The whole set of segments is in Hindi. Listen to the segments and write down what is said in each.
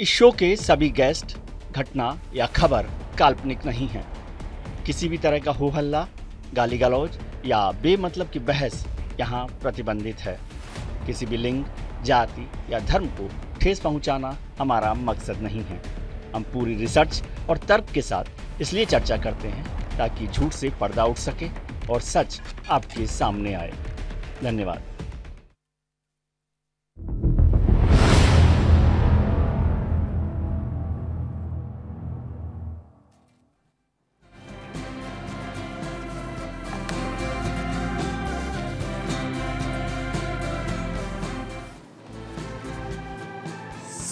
इस शो के सभी गेस्ट, घटना या खबर काल्पनिक नहीं है। किसी भी तरह का हो हल्ला, गाली गलौज या बेमतलब की बहस यहाँ प्रतिबंधित है। किसी भी लिंग, जाति या धर्म को ठेस पहुँचाना हमारा मकसद नहीं है। हम पूरी रिसर्च और तर्क के साथ इसलिए चर्चा करते हैं ताकि झूठ से पर्दा उठ सके और सच आपके सामने आए। धन्यवाद।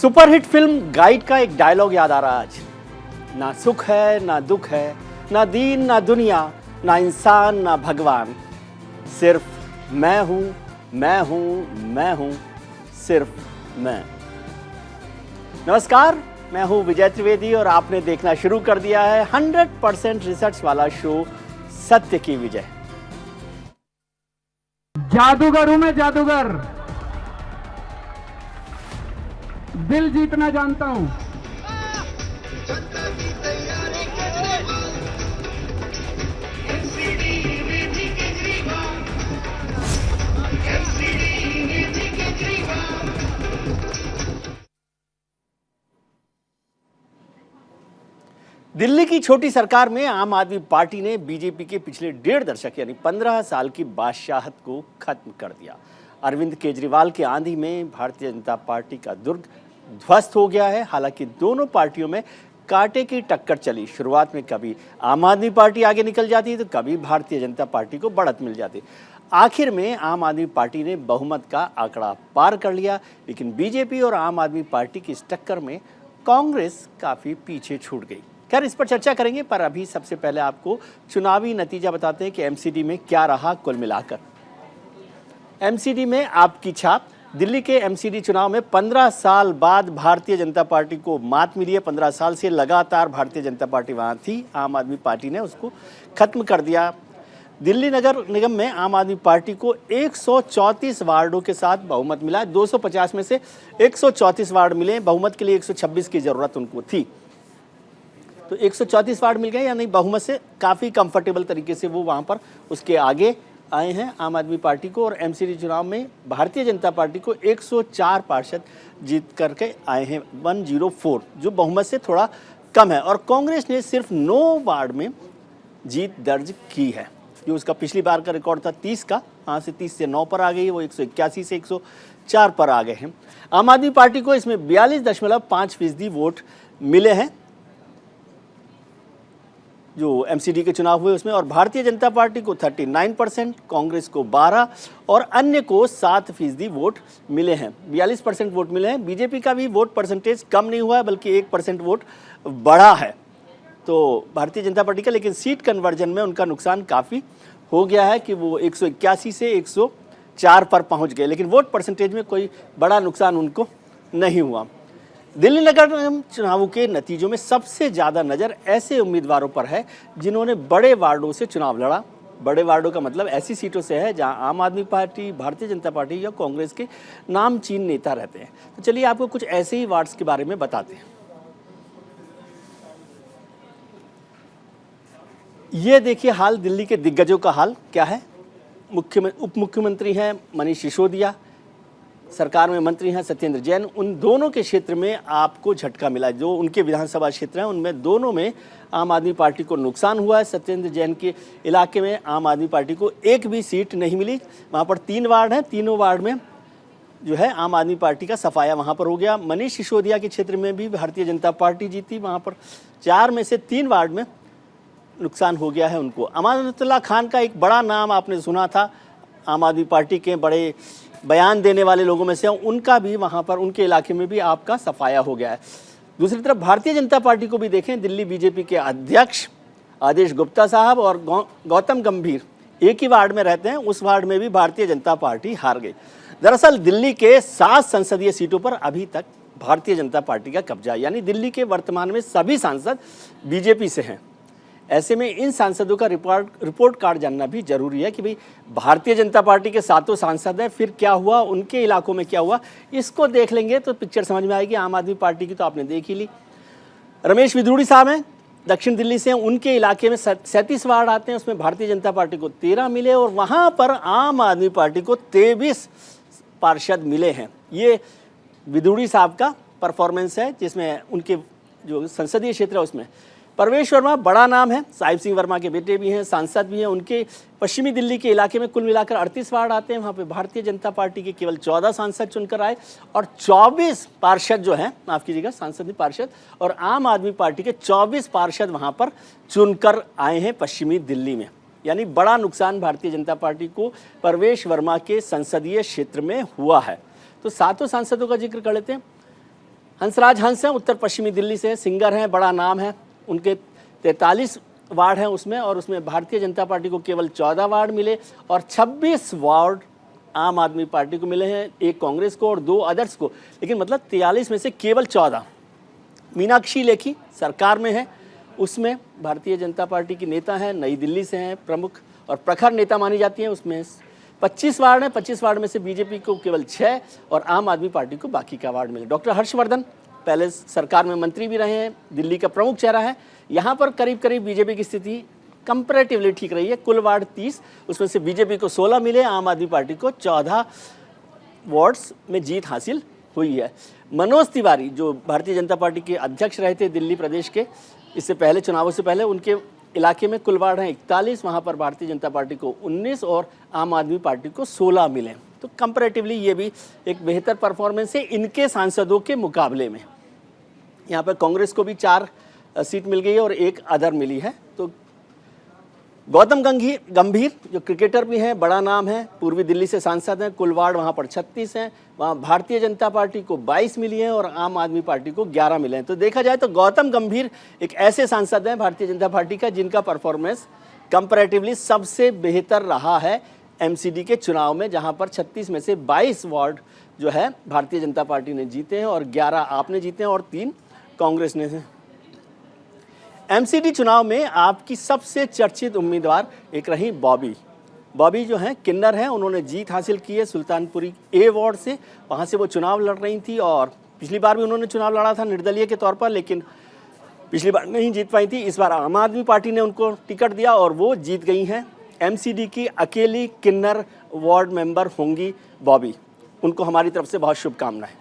सुपरहिट फिल्म गाइड का एक डायलॉग याद आ रहा आज। ना सुख है ना दुख है, ना दीन ना दुनिया, ना इंसान ना भगवान, सिर्फ मैं हूं, मैं हूं, मैं हूं, सिर्फ मैं। नमस्कार, मैं हूं विजय त्रिवेदी और आपने देखना शुरू कर दिया है 100% रिसर्च वाला शो सत्य की विजय। जादूगर हूं मैं, जादूगर। दिल जीतना जानता हूं। दिल्ली की छोटी सरकार में आम आदमी पार्टी ने बीजेपी के पिछले 1.5 दशक यानी 15 साल की बादशाहत को खत्म कर दिया। अरविंद केजरीवाल के आंधी में भारतीय जनता पार्टी का दुर्ग ध्वस्त हो गया है। हालांकि दोनों पार्टियों में कांटे की टक्कर चली। शुरुआत में कभी आम आदमी पार्टी आगे निकल जाती तो कभी भारतीय जनता पार्टी को बढ़त मिल जाती। आखिर में आम आदमी पार्टी ने बहुमत का आंकड़ा पार कर लिया, लेकिन बीजेपी और आम आदमी पार्टी की इस टक्कर में कांग्रेस काफी पीछे छूट गई। खैर, इस पर चर्चा करेंगे, पर अभी सबसे पहले आपको चुनावी नतीजा बताते हैं कि एमसीडी में क्या रहा कुल मिलाकर। एमसीडी में आपकी छाप। दिल्ली के एमसीडी चुनाव में 15 साल बाद भारतीय जनता पार्टी को मात मिली है। 15 साल से लगातार भारतीय जनता पार्टी वहां थी, आम आदमी पार्टी ने उसको खत्म कर दिया। दिल्ली नगर निगम में आम आदमी पार्टी को 134 वार्डों के साथ बहुमत मिला। 250 में से 134 वार्ड मिले। बहुमत के लिए 126 की जरूरत उनको थी, तो 134 वार्ड मिल गए, यानी बहुमत से काफ़ी कंफर्टेबल तरीके से वो वहाँ पर उसके आगे आए हैं आम आदमी पार्टी को। और एमसीडी चुनाव में भारतीय जनता पार्टी को 104 पार्षद जीत करके आए हैं, 104, जो बहुमत से थोड़ा कम है। और कांग्रेस ने सिर्फ 9 वार्ड में जीत दर्ज की है, जो उसका पिछली बार का रिकॉर्ड था 30 का। यहाँ से 30 से 9 पर आ गई है, वो 181 से 104 पर आ गए हैं। आम आदमी पार्टी को इसमें 42.5% वोट मिले हैं जो एमसीडी के चुनाव हुए उसमें, और भारतीय जनता पार्टी को 39%, कांग्रेस को 12% और अन्य को 7% वोट मिले हैं। 42% वोट मिले हैं। बीजेपी का भी वोट परसेंटेज कम नहीं हुआ है, बल्कि 1% वोट बढ़ा है तो भारतीय जनता पार्टी का, लेकिन सीट कन्वर्जन में उनका नुकसान काफ़ी हो गया है कि वो 181 से 104 पर पहुँच गए, लेकिन वोट परसेंटेज में कोई बड़ा नुकसान उनको नहीं हुआ। दिल्ली नगर निगम चुनावों के नतीजों में सबसे ज़्यादा नज़र ऐसे उम्मीदवारों पर है जिन्होंने बड़े वार्डों से चुनाव लड़ा। बड़े वार्डों का मतलब ऐसी सीटों से है जहां आम आदमी पार्टी, भारतीय जनता पार्टी या कांग्रेस के नामचीन नेता रहते हैं। तो चलिए आपको कुछ ऐसे ही वार्ड्स के बारे में बताते हैं। ये देखिए हाल दिल्ली के दिग्गजों का हाल क्या है। उप मुख्यमंत्री हैं मनीष सिसोदिया, सरकार में मंत्री हैं सत्येंद्र जैन। उन दोनों के क्षेत्र में आपको झटका मिला। जो उनके विधानसभा क्षेत्र हैं उनमें दोनों में आम आदमी पार्टी को नुकसान हुआ है। सत्येंद्र जैन के इलाके में आम आदमी पार्टी को एक भी सीट नहीं मिली। वहाँ पर 3 वार्ड हैं, तीनों वार्ड में जो है आम आदमी पार्टी का सफाया वहाँ पर हो गया। मनीष सिसोदिया के क्षेत्र में भी भारतीय जनता पार्टी जीती। वहाँ पर 4 में से 3 वार्ड में नुकसान हो गया है उनको। अमानतुल्लाह खान का एक बड़ा नाम आपने सुना था, आम आदमी पार्टी के बड़े बयान देने वाले लोगों में से, उनका भी वहाँ पर उनके इलाके में भी आपका सफाया हो गया है। दूसरी तरफ भारतीय जनता पार्टी को भी देखें, दिल्ली बीजेपी के अध्यक्ष आदेश गुप्ता साहब और गौतम गंभीर एक ही वार्ड में रहते हैं। उस वार्ड में भी भारतीय जनता पार्टी हार गई। दरअसल दिल्ली के 7 संसदीय सीटों पर अभी तक भारतीय जनता पार्टी का कब्जा है, यानी दिल्ली के वर्तमान में सभी सांसद बीजेपी से हैं। ऐसे में इन सांसदों का रिपोर्ट कार्ड जानना भी जरूरी है कि भाई भारतीय जनता पार्टी के सातों सांसद हैं, फिर क्या हुआ, उनके इलाकों में क्या हुआ, इसको देख लेंगे तो पिक्चर समझ में आएगी। आम आदमी पार्टी की तो आपने देख ही ली। रमेश विधूड़ी साहब हैं, दक्षिण दिल्ली से हैं, उनके इलाके में 37 वार्ड आते हैं, उसमें भारतीय जनता पार्टी को 13 मिले और वहाँ पर आम आदमी पार्टी को 23 पार्षद मिले हैं। ये विधूड़ी साहब का परफॉर्मेंस है, जिसमें उनके जो संसदीय क्षेत्र है उसमें परवेश वर्मा बड़ा नाम है, साहिब सिंह वर्मा के बेटे भी हैं, सांसद भी हैं। उनके पश्चिमी दिल्ली के इलाके में कुल मिलाकर 38 वार्ड आते हैं, वहाँ पे भारतीय जनता पार्टी के केवल 14 सांसद चुनकर आए और 24 पार्षद जो हैं, माफ़ कीजिएगा सांसद नहीं पार्षद, और आम आदमी पार्टी के 24 पार्षद वहाँ पर चुनकर आए हैं पश्चिमी दिल्ली में। यानी बड़ा नुकसान भारतीय जनता पार्टी को परवेश वर्मा के संसदीय क्षेत्र में हुआ है। तो सातों सांसदों का जिक्र कर लेते हैं। हंसराज हंस हैं, उत्तर पश्चिमी दिल्ली से, सिंगर हैं, बड़ा नाम है, उनके 43 वार्ड हैं उसमें, और उसमें भारतीय जनता पार्टी को केवल 14 वार्ड मिले और 26 वार्ड आम आदमी पार्टी को मिले हैं, एक कांग्रेस को और 2 अदर्स को, लेकिन मतलब 43 में से केवल 14। मीनाक्षी लेखी सरकार में है, उसमें भारतीय जनता पार्टी की नेता हैं, नई दिल्ली से हैं, प्रमुख और प्रखर नेता मानी जाती हैं। उसमें 25 वार्ड हैं, 25 वार्ड में से बीजेपी को केवल 6 और आम आदमी पार्टी को बाकी का वार्ड मिले। डॉक्टर हर्षवर्धन पहले सरकार में मंत्री भी रहे हैं, दिल्ली का प्रमुख चेहरा है। यहाँ पर करीब करीब बीजेपी की स्थिति कंपैरेटिवली ठीक रही है। कुल वार्ड 30, उसमें से बीजेपी को 16 मिले, आम आदमी पार्टी को 14 वार्ड्स में जीत हासिल हुई है। मनोज तिवारी जो भारतीय जनता पार्टी के अध्यक्ष रहे थे दिल्ली प्रदेश के, इससे पहले चुनावों से पहले, उनके इलाके में कुल वार्ड हैं 41, वहाँ पर भारतीय जनता पार्टी को 19 और आम आदमी पार्टी को 16 मिले। तो कंपैरेटिवली ये भी एक बेहतर परफॉर्मेंस है इनके सांसदों के मुकाबले में। यहाँ पर कांग्रेस को भी 4 सीट मिल गई है और 1 अदर मिली है। तो गौतम गंभीर जो क्रिकेटर भी हैं, बड़ा नाम है, पूर्वी दिल्ली से सांसद हैं, कुल वार्ड वहाँ पर 36 हैं, वहाँ भारतीय जनता पार्टी को 22 मिली हैं और आम आदमी पार्टी को 11 मिले हैं। तो देखा जाए तो गौतम गंभीर एक ऐसे सांसद हैं भारतीय जनता पार्टी का जिनका परफॉर्मेंस कंपैरेटिवली सबसे बेहतर रहा है एमसीडी के चुनाव में, जहाँ पर 36 में से 22 वार्ड जो है भारतीय जनता पार्टी ने जीते हैं और 11 आपने जीते हैं और 3 कांग्रेस ने। एमसीडी चुनाव में आपकी सबसे चर्चित उम्मीदवार एक रही बॉबी जो हैं, किन्नर हैं, उन्होंने जीत हासिल की है सुल्तानपुरी ए वार्ड से। वहाँ से वो चुनाव लड़ रही थी और पिछली बार भी उन्होंने चुनाव लड़ा था निर्दलीय के तौर पर, लेकिन पिछली बार नहीं जीत पाई थी। इस बार आम आदमी पार्टी ने उनको टिकट दिया और वो जीत गई हैं। एमसीडी की अकेली किन्नर वार्ड मेंबर होंगी बॉबी, उनको हमारी तरफ से बहुत शुभकामनाएं।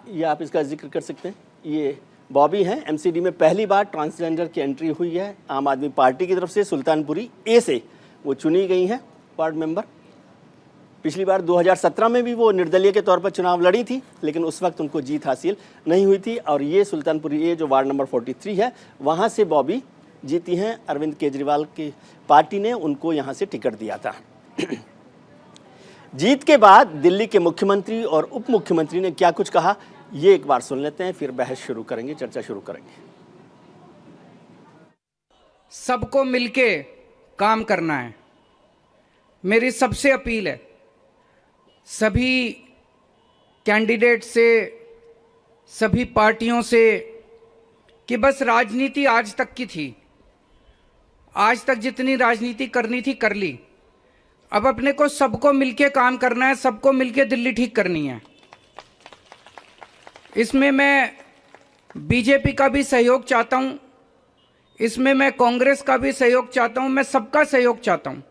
ये आप इसका जिक्र कर सकते हैं, ये बॉबी हैं, एमसीडी में पहली बार ट्रांसजेंडर की एंट्री हुई है आम आदमी पार्टी की तरफ से। सुल्तानपुरी ए से वो चुनी गई हैं वार्ड मेंबर। पिछली बार 2017 में भी वो निर्दलीय के तौर पर चुनाव लड़ी थी, लेकिन उस वक्त उनको जीत हासिल नहीं हुई थी। और ये सुल्तानपुरी ए जो वार्ड नंबर 43 है, वहाँ से बॉबी जीती हैं। अरविंद केजरीवाल की पार्टी ने उनको यहाँ से टिकट दिया था। जीत के बाद दिल्ली के मुख्यमंत्री और उप मुख्यमंत्री ने क्या कुछ कहा, ये एक बार सुन लेते हैं, फिर बहस शुरू करेंगे, चर्चा शुरू करेंगे। सबको मिलके काम करना है, मेरी सबसे अपील है सभी कैंडिडेट से, सभी पार्टियों से, कि बस राजनीति आज तक की थी, आज तक जितनी राजनीति करनी थी कर ली, अब अपने को सबको मिलके काम करना है, सबको मिलके दिल्ली ठीक करनी है। इसमें मैं बीजेपी का भी सहयोग चाहता हूं, इसमें मैं कांग्रेस का भी सहयोग चाहता हूं, मैं सबका सहयोग चाहता हूं।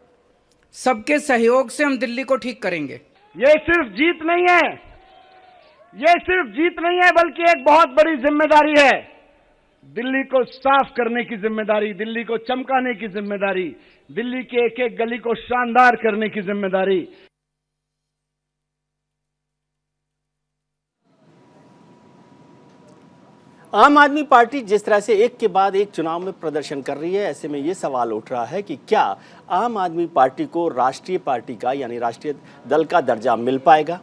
सबके सहयोग से हम दिल्ली को ठीक करेंगे। ये सिर्फ जीत नहीं है, ये सिर्फ जीत नहीं है, बल्कि एक बहुत बड़ी जिम्मेदारी है। दिल्ली को साफ करने की जिम्मेदारी, दिल्ली को चमकाने की जिम्मेदारी, दिल्ली के एक एक गली को शानदार करने की जिम्मेदारी। आम आदमी पार्टी जिस तरह से एक के बाद एक चुनाव में प्रदर्शन कर रही है, ऐसे में ये सवाल उठ रहा है कि क्या आम आदमी पार्टी को राष्ट्रीय पार्टी का यानी राष्ट्रीय दल का दर्जा मिल पाएगा?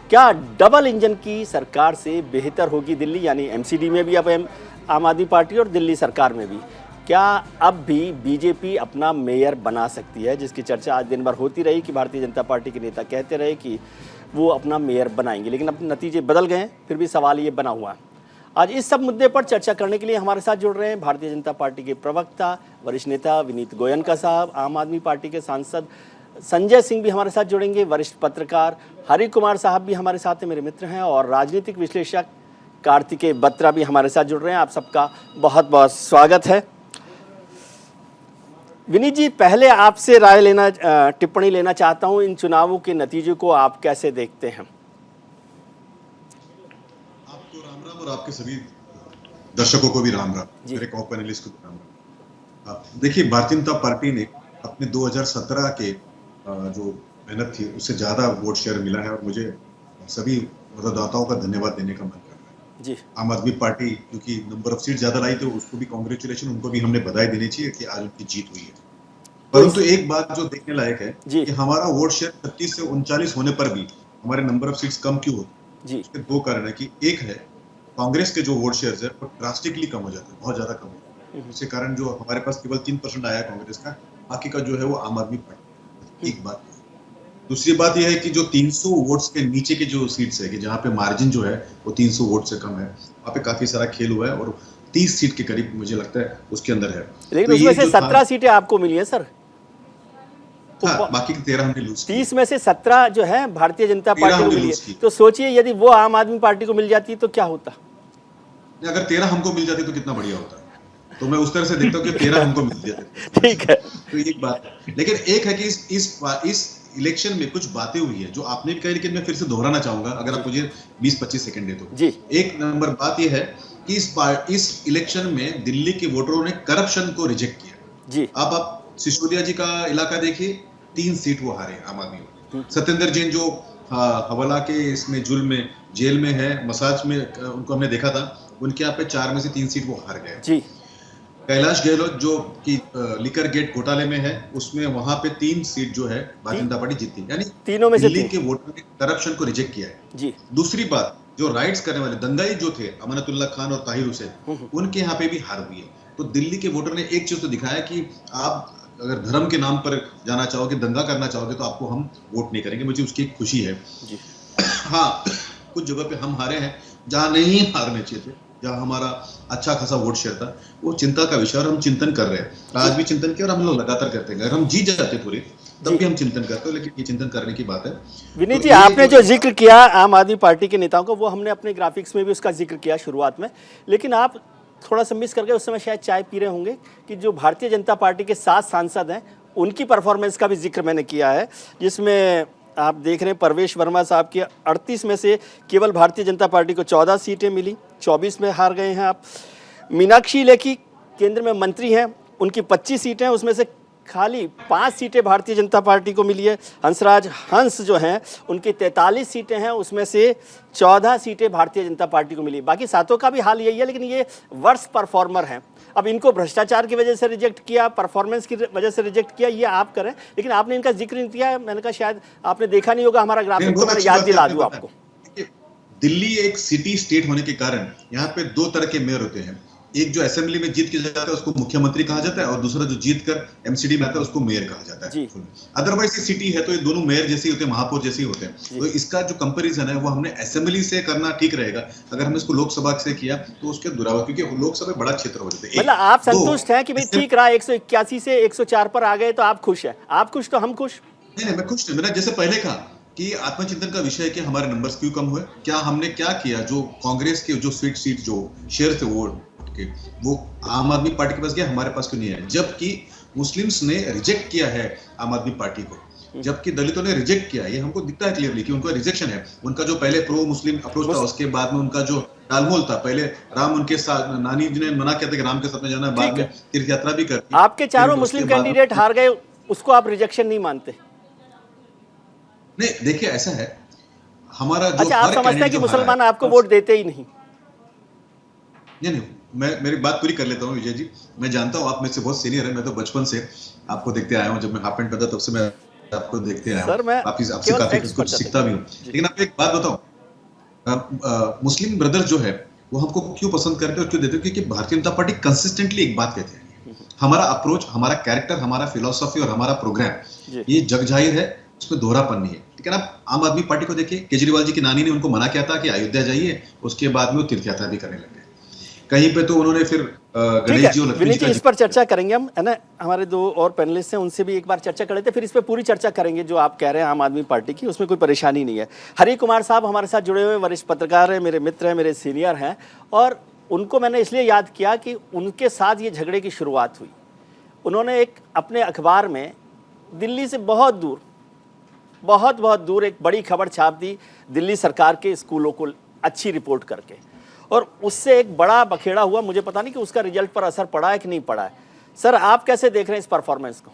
क्या डबल इंजन की सरकार से बेहतर होगी दिल्ली, यानी एमसीडी में भी अब आम आदमी पार्टी और दिल्ली सरकार में भी? क्या अब भी बीजेपी अपना मेयर बना सकती है, जिसकी चर्चा आज दिन भर होती रही कि भारतीय जनता पार्टी के नेता कहते रहे कि वो अपना मेयर बनाएंगे, लेकिन अब नतीजे बदल गए हैं, फिर भी सवाल ये बना हुआ है। आज इस सब मुद्दे पर चर्चा करने के लिए हमारे साथ जुड़ रहे हैं भारतीय जनता पार्टी के प्रवक्ता वरिष्ठ नेता विनीत गोयनका साहब, आम आदमी पार्टी के सांसद संजय सिंह भी हमारे साथ जुड़ेंगे, वरिष्ठ पत्रकार हरि कुमार साहब भी हमारे साथ हैं, मेरे मित्र हैं, और राजनीतिक विश्लेषक कार्तिकेय बत्रा भी हमारे साथ जुड़ रहे हैं। आप सबका बहुत बहुत स्वागत है। विनीत जी, पहले आपसे राय लेना, टिप्पणी लेना चाहता हूं, इन चुनावों के नतीजे को आप कैसे देखते हैं? आपको राम राम और आपके सभी दर्शकों को भी राम राम, मेरे को पैनलिस्ट को भी राम राम। देखिए, भारतीय जनता पार्टी ने अपने 2017 के जो मेहनत थी उससे ज्यादा वोट शेयर मिला है और मुझे सभी मतदाताओं का धन्यवाद देने का मन कर रहा है जी। आम आदमी पार्टी क्योंकि नंबर ऑफ सीट ज्यादा लाई तो उसको भी कांग्रेचुलेशन, उनको भी हमने बधाई देनी चाहिए कि आज उनकी जीत हुई है। परंतु एक बात जो देखने लायक है कि हमारा वोट शेयर 36 से 39 होने पर भी हमारे नंबर ऑफ सीट्स कम क्यों होते हैं? उसके दो कारण है कि एक है कांग्रेस के जो वोट शेयर है वो ड्रास्टिकली कम हो जाते हैं, बहुत ज्यादा कम हो, इसके कारण जो हमारे पास केवल 3% आया कांग्रेस का, बाकी का जो है वो आम आदमी पार्टी। एक बात। दूसरी बात यह है कि जो 300 वोट्स के नीचे के जो सीट्स है कि जहाँ पे मार्जिन जो है वो 300 वोट से कम है, वहाँ पे काफी सारा खेल हुआ है और 30 सीट के करीब मुझे लगता है उसके अंदर है। लेकिन उसमें से 17 सीटें आपको मिली है सर। हाँ, बाकी के 13 हमने लूज 30 में से 17 जो है भारतीय जनता पार्टी को मिली है। तो सोचिए यदि वो आम आदमी पार्टी को मिल जाती तो क्या होता? अगर 13 हमको मिल जाती तो कितना बढ़िया होता। तो मैं उस तरह से देखता हूँ कि 13 हमको मिल जाते। ठीक है, तो एक बात है। लेकिन एक है कि इस इलेक्शन में कुछ बातें हुई है जो आपने भी कही, लेकिन मैं फिर से दोहराना चाहूंगा अगर आप मुझे 20-25 सेकंड दे तो जी। एक नंबर बात यह है कि इस इलेक्शन में दिल्ली के वोटरों ने करप्शन को रिजेक्ट किया जी। अब आप सिसोदिया जी का इलाका देखिए, 3 सीट वो हारे आम आदमी वाले। सत्येंद्र जैन जो हवाला के इसमें जुल्म में जेल में है, मसाज में उनको हमने देखा था, उनके यहाँ पे 4 में से 3 सीट वो हार गए जी। कैलाश गहलोत जो कि लिकर गेट घोटाले में है, उसमें वहां पे 3 सीट जो है भारतीय जनता पार्टी जीती, यानी तीनों में से दिल्ली के वोटर ने करप्शन को रिजेक्ट किया है जी। दूसरी बात, जो राइट्स करने वाले दंगाई जो थे अमानतुल्ला खान और ताहिर हुसैन, उनके यहाँ पे भी हार हुई है। तो दिल्ली के वोटर ने एक चीज तो दिखाया कि आप अगर धर्म के नाम पर जाना चाहोगे, दंगा करना चाहोगे तो आपको हम वोट नहीं करेंगे। मुझे उसकी खुशी है जी। हाँ, कुछ जगह पे हम हारे हैं जहां नहीं हारने चाहिए थे, जहां हमारा अच्छा खासा वोट शेयर था, वो चिंता का विषय और हम चिंतन कर रहे हैं। आज भी चिंतन किया और हम लोग लगातार करते हैं। अगर हम जीत जाते पूरी तब भी हम चिंतन करते हैं, लेकिन ये चिंतन करने की बात है। विनीत जी, आपने जो जिक्र किया आम आदमी पार्टी के नेताओं को, वो हमने अपने ग्राफिक्स में भी उसका जिक्र किया शुरुआत में, लेकिन आप थोड़ा सा मिस करके उस समय शायद चाय पी रहे होंगे कि जो भारतीय जनता पार्टी के 7 सांसद हैं उनकी परफॉर्मेंस का भी जिक्र मैंने किया है, जिसमें आप देख रहे हैं परवेश वर्मा साहब के 38 में से केवल भारतीय जनता पार्टी को 14 सीटें मिली, 24 में हार गए हैं आप। मीनाक्षी लेखी केंद्र में मंत्री हैं, उनकी 25 सीटें, उसमें से खाली 5 सीटें भारतीय जनता पार्टी को मिली है। हंसराज हंस जो हैं उनकी 43 सीटें हैं, उसमें से 14 सीटें भारतीय जनता पार्टी को मिली। बाकी 7 का भी हाल यही है, लेकिन ये वर्स्ट परफॉर्मर हैं। अब इनको भ्रष्टाचार की वजह से रिजेक्ट किया, परफॉर्मेंस की वजह से रिजेक्ट किया, ये आप करें, लेकिन आपने इनका जिक्र नहीं किया। मैंने कहा शायद आपने देखा नहीं होगा हमारा ग्राफिक, तो मैंने याद दिला दूं आपको। दिल्ली एक सिटी स्टेट होने के कारण यहाँ पे 2 तरह के मेयर होते हैं। एक जो असेंबली में जीत के जाता है उसको मुख्यमंत्री कहा जाता है, और दूसरा जो जीत कर एमसीडी में आता है उसको मेयर कहा जाता है। अदरवाइज ये सिटी है तो ये दोनों मेयर जैसे होते हैं, महापौर जैसे होते हैं। तो इसका जो कंपैरिजन है वो हमने असेंबली से करना ठीक रहेगा। अगर हमने इसको लोकसभा से किया तो उसके दुरावा, क्योंकि लोकसभा बड़ा क्षेत्र हो जाता है। मतलब आप संतुष्ट हैं कि भाई ठीक रहा, 181 से 104 पर आ गए तो आप खुश हैं? आप खुश तो हम खुश? नहीं, मैं खुश नहीं। मैंने जैसे पहले कहा कि आत्मचिंतन का विषय है कि हमारे नंबर्स क्यों कम हुए, क्या हमने क्या किया। जो कांग्रेस के जो सीट जो शेयर थे वोट के, वो आम आदमी पार्टी के पास गया, हमारे पास क्यों नहीं आया। जबकि मुस्लिम्स ने रिजेक्ट किया है आम आदमी पार्टी को, जबकि दलितों ने रिजेक्ट किया। ये हमको दिखता है क्लियरली कि उनका रिजेक्शन है। उनका जो पहले प्रो मुस्लिम अप्रोच था, उसके बाद में उनका जो टालमोल था, पहले राम उनके साथ, नानी जी ने मना किया था कि राम के साथ में जाना, बाद में तीर्थ यात्रा भी कर। आपके चारों मुस्लिम कैंडिडेट हार गए, उसको आप रिजेक्शन नहीं मानते? नहीं, देखिए ऐसा है हमारा जो, अच्छा, आप समझते हैं कि मुसलमान आपको वोट देते ही नहीं? नहीं, मैं मेरी बात पूरी कर लेता हूँ विजय जी। मैं जानता हूँ आप में से बहुत सीनियर है, मैं तो बचपन से आपको देखते आया हूँ। जब मैं हाफ पैंट पहनता तब से मैं आपको देखते आया हूँ, आपसे काफी कुछ सीखता भी हूँ। लेकिन आपको एक बात बताऊं, मुस्लिम ब्रदर्स जो है वो हमको क्यों पसंद करते हैं और क्यों देते हैं? क्योंकि भारतीय जनता पार्टी कंसिस्टेंटली एक बात कहते हैं, हमारा अप्रोच, हमारा कैरेक्टर, हमारा फिलोसॉफी और हमारा प्रोग्राम ये जग जाहिर है, उसमें दोहरापन नहीं है। लेकिन आप आम आदमी पार्टी को देखिए, केजरीवाल जी की नानी ने उनको मना किया था कि अयोध्या जाइए, उसके बाद में वो तीर्थ यात्रा भी करने लगे। कहीं पे तो उन्होंने फिर गणेश जी और लक्ष्मी विनीत जी जी, इस पर चर्चा करेंगे हम, है ना। हमारे दो और पैनलिस्ट हैं, उनसे भी एक बार चर्चा कर लेते हैं, फिर इस पर पूरी चर्चा करेंगे जो आप कह रहे हैं आम आदमी पार्टी की, उसमें कोई परेशानी नहीं है। हरि कुमार साहब हमारे साथ जुड़े हुए वरिष्ठ पत्रकार हैं, मेरे मित्र हैं, मेरे सीनियर हैं, और उनको मैंने इसलिए याद किया कि उनके साथ ये झगड़े की शुरुआत हुई। उन्होंने एक अपने अखबार में दिल्ली से बहुत दूर एक बड़ी खबर छाप दी दिल्ली सरकार के स्कूलों को अच्छी रिपोर्ट करके, और उससे एक बड़ा बखेड़ा हुआ। मुझे पता नहीं कि उसका रिजल्ट पर असर पड़ा है कि नहीं पड़ा है। सर, आप कैसे देख रहे हैं इस परफॉर्मेंस को?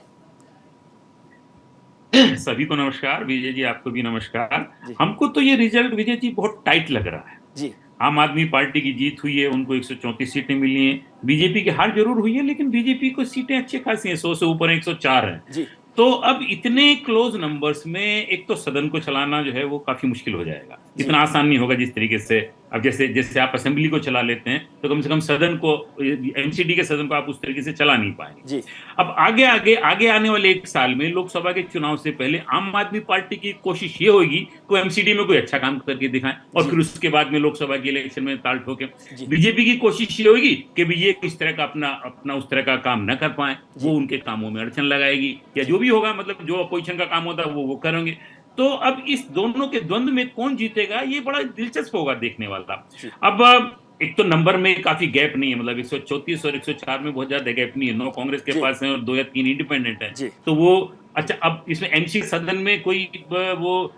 सभी को नमस्कार, विजय जी आपको भी नमस्कार। हमको तो ये रिजल्ट विजय जी बहुत टाइट लग रहा है जी। आम आदमी पार्टी की जीत हुई है, उनको 134 सीटें मिली हैं। बीजेपी की हार जरूर हुई है, लेकिन बीजेपी को सीटें अच्छी खासी हैं, 100 से ऊपर 104 हैं जी। तो अब इतने क्लोज नंबर्स में एक तो सदन को चलाना जो है वो काफी मुश्किल हो जाएगा, इतना आसान नहीं होगा जिस तरीके से अब जैसे आप असेंबली को चला लेते हैं तो कम से कम सदन को, एमसीडी के सदन को आप उस तरीके से चला नहीं पाएंगे। अब आगे आने वाले एक साल में लोकसभा के चुनाव से पहले आम आदमी पार्टी की कोशिश ये होगी कि एमसीडी में कोई अच्छा काम करके दिखाएं और फिर उसके बाद में लोकसभा के इलेक्शन में ताल ठोके। बीजेपी की कोशिश ये होगी कि भी ये इस तरह का अपना उस तरह का काम न कर पाए, वो उनके कामों में अड़चन लगाएगी या जो भी होगा, मतलब जो अपोजिशन का काम होता है वो करेंगे। तो अब इस दोनों के द्वंद में कौन जीतेगा ये बड़ा दिलचस्प होगा देखने वाला। अब एक तो नंबर में काफी गैप नहीं है, मतलब 134 और 104 में बहुत ज्यादा गैप नहीं है, 9 कांग्रेस के पास है और 2 या 3 इंडिपेंडेंट है। तो वो अच्छा, अब इसमें एमसी सदन में कोई वो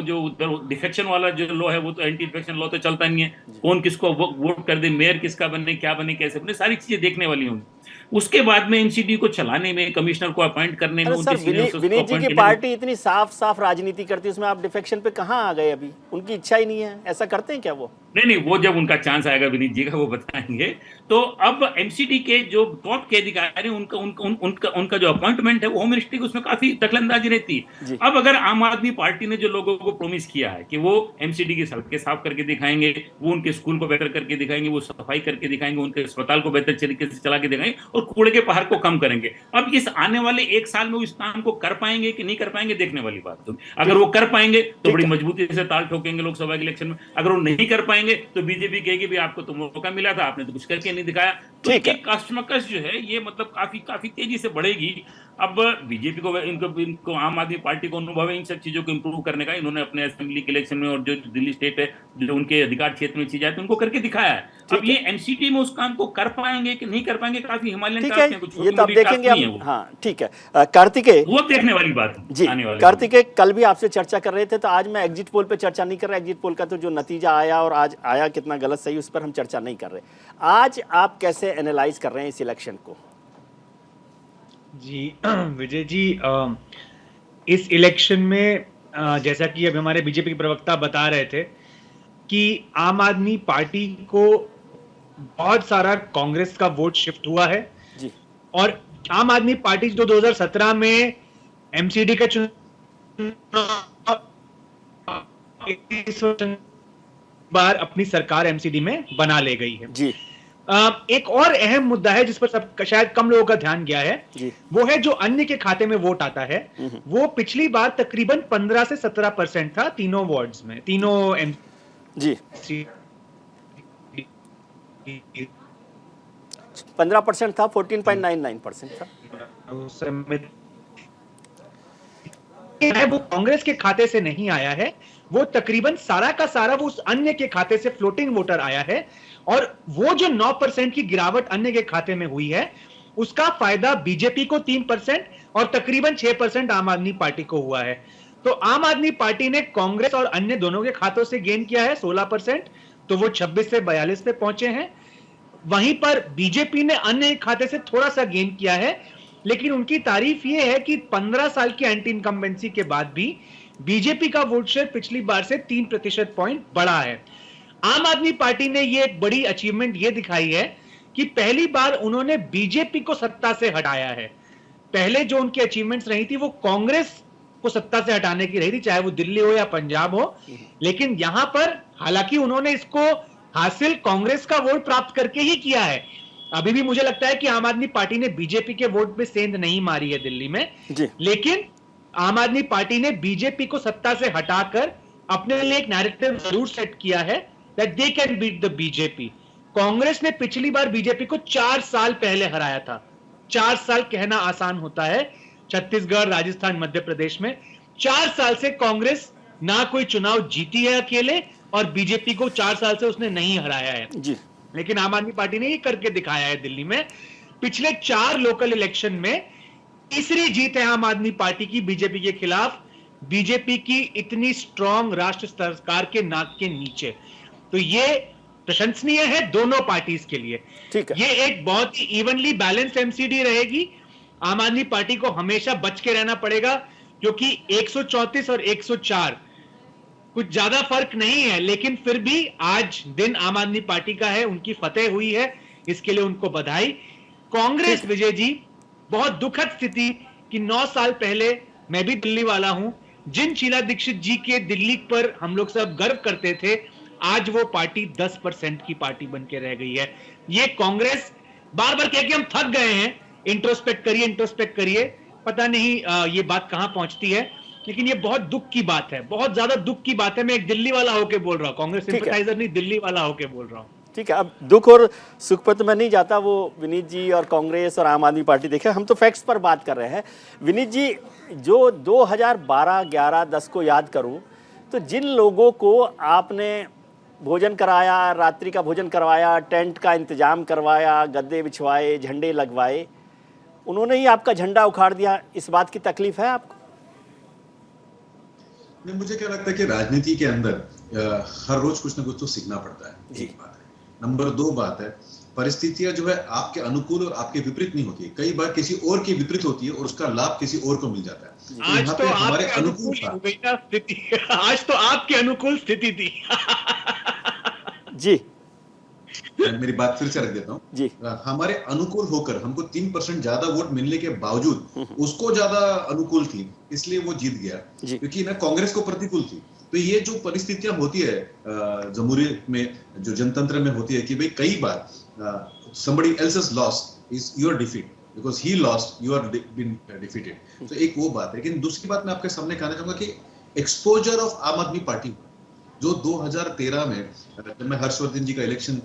जो उधर डिफेक्शन वाला जो लॉ है वो तो एंटी डिफेक्शन लॉ तो चलता नहीं है, कौन किसको वोट कर दे, मेयर किसका बने, क्या बने, कैसे बने, सारी चीजें देखने वाली होंगी। उसके बाद में एमसीडी को चलाने में, कमिश्नर को अपॉइंट करने में, विनीत जी की पार्टी इतनी साफ राजनीति करती है, उसमें आप डिफेक्शन पे कहाँ आ गए? अभी उनकी इच्छा ही नहीं है, ऐसा करते हैं क्या वो? नहीं, वो जब उनका चांस आएगा विनीत जी का वो बताएंगे। तो अब एमसीडी के जो टॉप के अधिकारी उनका जो अपॉइंटमेंट है वो होम मिनिस्ट्री, उसमें काफी दखलंदाजी रहती है। अब अगर आम आदमी पार्टी ने जो लोगों को प्रॉमिस किया है कि वो एमसीडी की सड़कें साफ करके दिखाएंगे, वो उनके स्कूल को बेहतर करके दिखाएंगे, वो सफाई करके दिखाएंगे, उनके अस्पताल को बेहतर तरीके से चला के दिखाएंगे और कूड़े के पहाड़ को कम करेंगे। अब इस आने वाले एक साल में इस काम को कर पाएंगे कि नहीं कर पाएंगे देखने वाली बात। अगर वो कर पाएंगे तो बड़ी मजबूती से ताल ठोकेंगे लोकसभा के इलेक्शन में, अगर वो नहीं कर पाएंगे तो बीजेपी कहेगी भी आपको तो मौका मिला था, आपने तो कुछ करके नहीं दिखाया। तो एक कश्मकश जो है ये मतलब काफी तेजी से बढ़ेगी। अब बीजेपी को इनको आम आदमी पार्टी को अनुभव है इन सब चीजों को इंप्रूव करने का। इन्होंने अपने असेंबली के इलेक्शन में और जो दिल्ली स्टेट है जो उनके अधिकार क्षेत्र में चीजें आती है उनको करके दिखाया है। अब ये एनसीटी में उस काम को कर पाएंगे कि नहीं कर पाएंगे, काफी हिमालयन टास्क है, कुछ ये तो आप देखेंगे हम। हाँ ठीक है कार्तिकेय, वो देखने वाली बात जी। कार्तिकेय, कल भी आपसे चर्चा कर रहे थे, तो आज मैं एग्जिट पोल पे चर्चा नहीं कर रहा। एग्जिट पोल का तो जो नतीजा आया और आज आया कितना गलत सही उस पर हम चर्चा नहीं कर रहे। आज आप कैसे एनालाइज कर रहे हैं इस इलेक्शन को? जी विजय जी, इस इलेक्शन में जैसा कि अभी हमारे बीजेपी के प्रवक्ता बता रहे थे कि आम आदमी पार्टी को बहुत सारा कांग्रेस का वोट शिफ्ट हुआ है जी। और आम आदमी पार्टी जो 2017 में एमसीडी का चुनाव इस बार अपनी सरकार एमसीडी में बना ले गई है जी। एक और अहम मुद्दा है जिस पर शायद कम लोगों का ध्यान गया है, वो है जो अन्य के खाते में वोट आता है। वो पिछली बार तकरीबन 15 से 17% था तीनों वार्ड्स में, तीनों जी 15% था, 14.99% था। वो कांग्रेस के खाते से नहीं आया है, वो तकरीबन सारा का सारा वो उस अन्य के खाते से फ्लोटिंग वोटर आया है। और वो जो 9% की गिरावट अन्य के खाते में हुई है उसका फायदा बीजेपी को 3% और तकरीबन 6% आम आदमी पार्टी को हुआ है। तो आम आदमी पार्टी ने कांग्रेस और अन्य दोनों के खातों से गेन किया है 16%, तो वो 26 से 42 पे पहुंचे हैं। वहीं पर बीजेपी ने अन्य खाते से थोड़ा सा गेन किया है, लेकिन उनकी तारीफ ये है कि 15 साल की एंटी इनकम्बेंसी के बाद भी बीजेपी का वोट शेयर पिछली बार से 3% पॉइंट बढ़ा है। आम आदमी पार्टी ने ये एक बड़ी अचीवमेंट ये दिखाई है कि पहली बार उन्होंने बीजेपी को सत्ता से हटाया है। पहले जो उनकी अचीवमेंट्स रही थी वो कांग्रेस को सत्ता से हटाने की रही थी, चाहे वो दिल्ली हो या पंजाब हो। लेकिन यहां पर हालांकि उन्होंने इसको हासिल कांग्रेस का वोट प्राप्त करके ही किया है। अभी भी मुझे लगता है कि आम आदमी पार्टी ने बीजेपी के वोट पे सेंध नहीं मारी है दिल्ली में, लेकिन आम आदमी पार्टी ने बीजेपी को सत्ता से हटाकर अपने लिए एक नैरेटिव जरूर सेट किया है that they can beat the BJP। Congress ने पिछली बार बीजेपी को 4 साल पहले हराया था। 4 साल कहना आसान होता है, छत्तीसगढ़, राजस्थान, मध्य प्रदेश में 4 साल से कांग्रेस ना कोई चुनाव जीती है अकेले, और बीजेपी को 4 साल से उसने नहीं हराया है जी। लेकिन आम आदमी पार्टी ने ये करके दिखाया है। दिल्ली में पिछले 4 लोकल इलेक्शन में तीसरी जीत है आम आदमी पार्टी की बीजेपी के खिलाफ। बीजेपी की इतनी स्ट्रांग राष्ट्र सरकार के नाक के नीचे, तो ये प्रशंसनीय है दोनों पार्टीज के लिए। ठीक है। ये एक बहुत ही इवनली बैलेंस्ड एमसीडी रहेगी। आम आदमी पार्टी को हमेशा बच के रहना पड़ेगा, क्योंकि 134 और 104 कुछ ज्यादा फर्क नहीं है, लेकिन फिर भी आज दिन आम आदमी पार्टी का है, उनकी फतेह हुई है, इसके लिए उनको बधाई। कांग्रेस, विजय जी, बहुत दुखद स्थिति कि 9 साल पहले, मैं भी दिल्ली वाला हूं, जिन शीला दीक्षित जी के दिल्ली पर हम लोग सब गर्व करते थे, आज वो पार्टी 10% की पार्टी बन के रह गई है। ये कांग्रेस बार बार कह के हम थक गए हैं, इंट्रोस्पेक्ट करिए, पता नहीं ये बात कहां पहुंचती है, लेकिन ये बहुत दुख की बात है, बहुत ज्यादा दुख की बात है। मैं एक दिल्ली वाला होके बोल रहा हूं, कांग्रेस सिंपैथाइजर नहीं, दिल्ली वाला होके बोल रहा हूं। ठीक है, अब दुख और सुख पर तो मैं नहीं जाता, वो विनीत जी और कांग्रेस और आम आदमी पार्टी देखे, हम तो फैक्ट्स पर बात कर रहे हैं। विनीत जी, जो 2012, 11, 10 को याद करूं तो जिन लोगों को आपने भोजन कराया, रात्रि का भोजन करवाया, टेंट का इंतजाम करवाया, गद्दे बिछवाए, झंडे लगवाए, उन्होंने ही आपका झंडा उखाड़ दिया, इस बात की तकलीफ है आपको? नहीं, मुझे क्या लगता है कि राजनीति के अंदर हर रोज कुछ ना कुछ तो सीखना पड़ता है, एक बात है। नंबर 2 बात है, परिस्थितियां जो है आपके अनुकूल और आपके विपरीत नहीं होती है, कई बार किसी और की विपरीत होती है और उसका लाभ किसी और को मिल जाता है। आज तो हमारे अनुकूल स्थिति, आज तो आपके अनुकूल स्थिति थी। जी, मेरी बात फिर से रख देता हूँ जी। हमारे अनुकूल होकर हमको 3% ज्यादा वोट मिलने के बावजूद उसको ज्यादा अनुकूल थी, इसलिए वो जीत गया, क्योंकि ना कांग्रेस को प्रतिकूल थी। तो ये जो परिस्थितियां होती है जमहूरियत में, जो जनतंत्र में होती है कि भाई कई बार somebody else's loss is your defeat because he lost, you are been defeated। तो एक वो बात है। लेकिन दूसरी बात मैं आपके सामने कहना चाहूंगा कि एक्सपोजर ऑफ आम आदमी पार्टी, जो 2013 में जब मैं हर्षवर्धन जी का इलेक्शन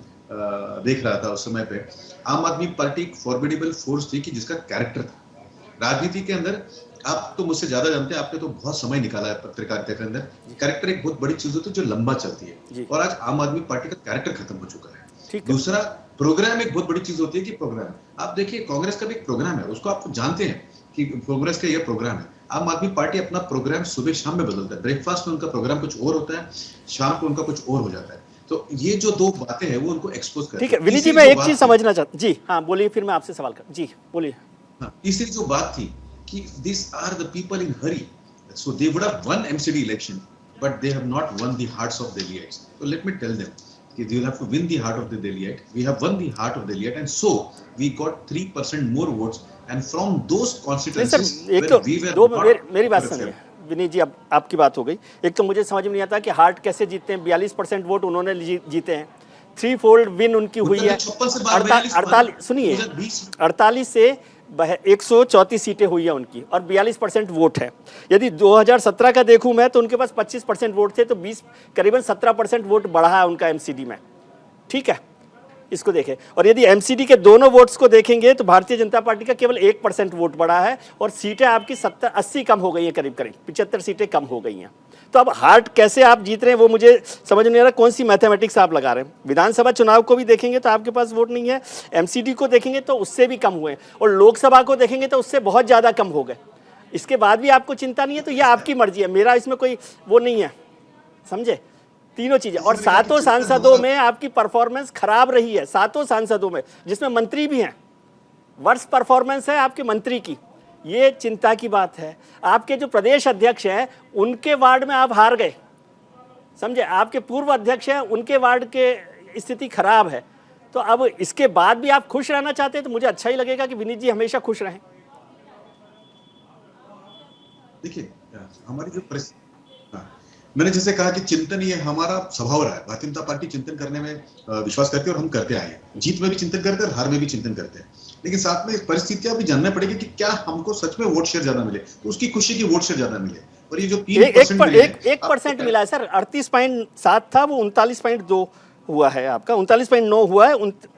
देख रहा था, उस समय पे आम आदमी पार्टी एक फॉर्मिडेबल फोर्स थी कि जिसका कैरेक्टर था। राजनीति के अंदर आप तो मुझसे ज्यादा जानते हैं, आपने तो बहुत समय निकाला है पत्रकारिता के अंदर। कैरेक्टर एक बहुत बड़ी चीज होती है जो लंबा चलती है, और आज आम आदमी पार्टी का कैरेक्टर खत्म हो चुका है। दूसरा, प्रोग्राम एक बहुत बड़ी चीज होती है कि प्रोग्राम, आप देखिए कांग्रेस का भी एक प्रोग्राम है, उसको आप जानते हैं कि कांग्रेस का यह प्रोग्राम है। आम आदमी पार्टी अपना प्रोग्राम सुबह शाम में बदलता है, ब्रेकफास्ट में उनका प्रोग्राम कुछ और होता है, शाम को उनका कुछ और हो जाता है। तो ये जो 2 बातें हैं वो उनको एक्सपोज करती है। ठीक है विनीत जी, मैं एक चीज समझना चाहता, जी हाँ बोलिए, फिर मैं आपसे सवाल कर, जी बोलिए। हाँ, तीसरी जो बात थी कि these are the people in hurry, so they would have won MCD election, but they have not won the hearts of Delhiites. So let me tell them, they will have to win the heart of the Delhiite. We have won the heart of Delhiite, and so we got 3% more votes, and from those constituencies, एक तो दो मेरी बात सुनिए विनीत जी, अब आपकी बात हो गई। एक तो मुझे समझ में नहीं आता कि हार्ट कैसे जीतते हैं, 42% वोट उन्होंने जीते हैं, 3-fold विन उनकी हुई है। 48 सुनिए, 48 से 134 सीटें हुई है उनकी, और 42% वोट है। यदि 2017 का देखूं मैं तो उनके पास 25% वोट थे, तो 20 करीबन 17% वोट बढ़ा है उनका एमसीडी में। ठीक है, इसको देखें। और यदि एमसीडी के दोनों वोट्स को देखेंगे तो भारतीय जनता पार्टी का केवल 1% वोट बढ़ा है, और सीटें आपकी 70-80 कम हो गई हैं, करीब 75 सीटें कम हो गई हैं। तो अब हार्ट कैसे आप जीत रहे हैं वो मुझे समझ नहीं आ रहा, कौन सी मैथमेटिक्स आप लगा रहे हैं। विधानसभा चुनाव को भी देखेंगे तो आपके पास वोट नहीं है, एमसीडी को देखेंगे तो उससे भी कम हुए, और लोकसभा को देखेंगे तो उससे बहुत ज़्यादा कम हो गए। इसके बाद भी आपको चिंता नहीं है, तो यह आपकी मर्जी है, मेरा इसमें कोई वो नहीं है, समझे। तीनों चीजें, और 7 सांसदों में आपकी परफॉर्मेंस खराब रही है, 7 सांसदों में, जिसमें मंत्री भी हैं। वर्स्ट परफॉर्मेंस है आपके मंत्री की, ये चिंता की बात है। आपके जो प्रदेश अध्यक्ष हैं उनके वार्ड में आप हार गए, समझे। आपके पूर्व अध्यक्ष हैं, उनके वार्ड के स्थिति खराब है। तो अब इसके बाद भी आप खुश रहना चाहते हैं तो मुझे अच्छा ही लगेगा कि विनीत जी हमेशा खुश रहें। देखिए, हमारी जो मैंने जैसे कहा कि चिंतन ये हमारा स्वभाव रहा है। भारतीय जनता पार्टी चिंतन करने में विश्वास करती है, और हम करते आए हैं। जीत में भी चिंतन करते हैं और हार में भी चिंतन करते हैं, लेकिन साथ में परिस्थितियां भी जानना पड़ेगी कि क्या हमको सच में वोट शेयर ज्यादा मिले, तो उसकी खुशी की वोट शेयर ज्यादा मिले। और ये जो 3% 1% मिला है सर, 38.7 था, वो 39.2 हुआ है आपका, 39.9 हुआ है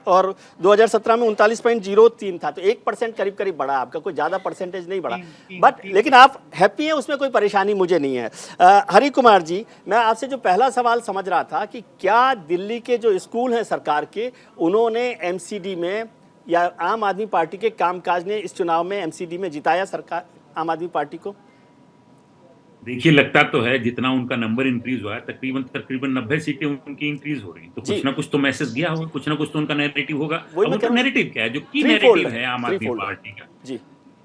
और 2017 में 39.03 था, तो 1% करीब करीब बढ़ा आपका, कोई ज़्यादा परसेंटेज नहीं बढ़ा, बट लेकिन आप हैप्पी हैं, उसमें कोई परेशानी मुझे नहीं है। हरि कुमार जी, मैं आपसे जो पहला सवाल समझ रहा था कि क्या दिल्ली के जो स्कूल हैं सरकार के, उन्होंने एमसीडी में या आम आदमी पार्टी के कामकाज ने इस चुनाव में एमसीडी में जिताया सरकार आम आदमी पार्टी को? देखिए, लगता तो है जितना उनका नंबर इंक्रीज हुआ है, तकरीबन 90 सीटें उनकी इंक्रीज हो रही, तो कुछ ना कुछ तो मैसेज गया होगा, कुछ ना कुछ तो उनका नैरेटिव होगा। अब उनका नैरेटिव क्या है, जो की नैरेटिव है आम आदमी पार्टी का,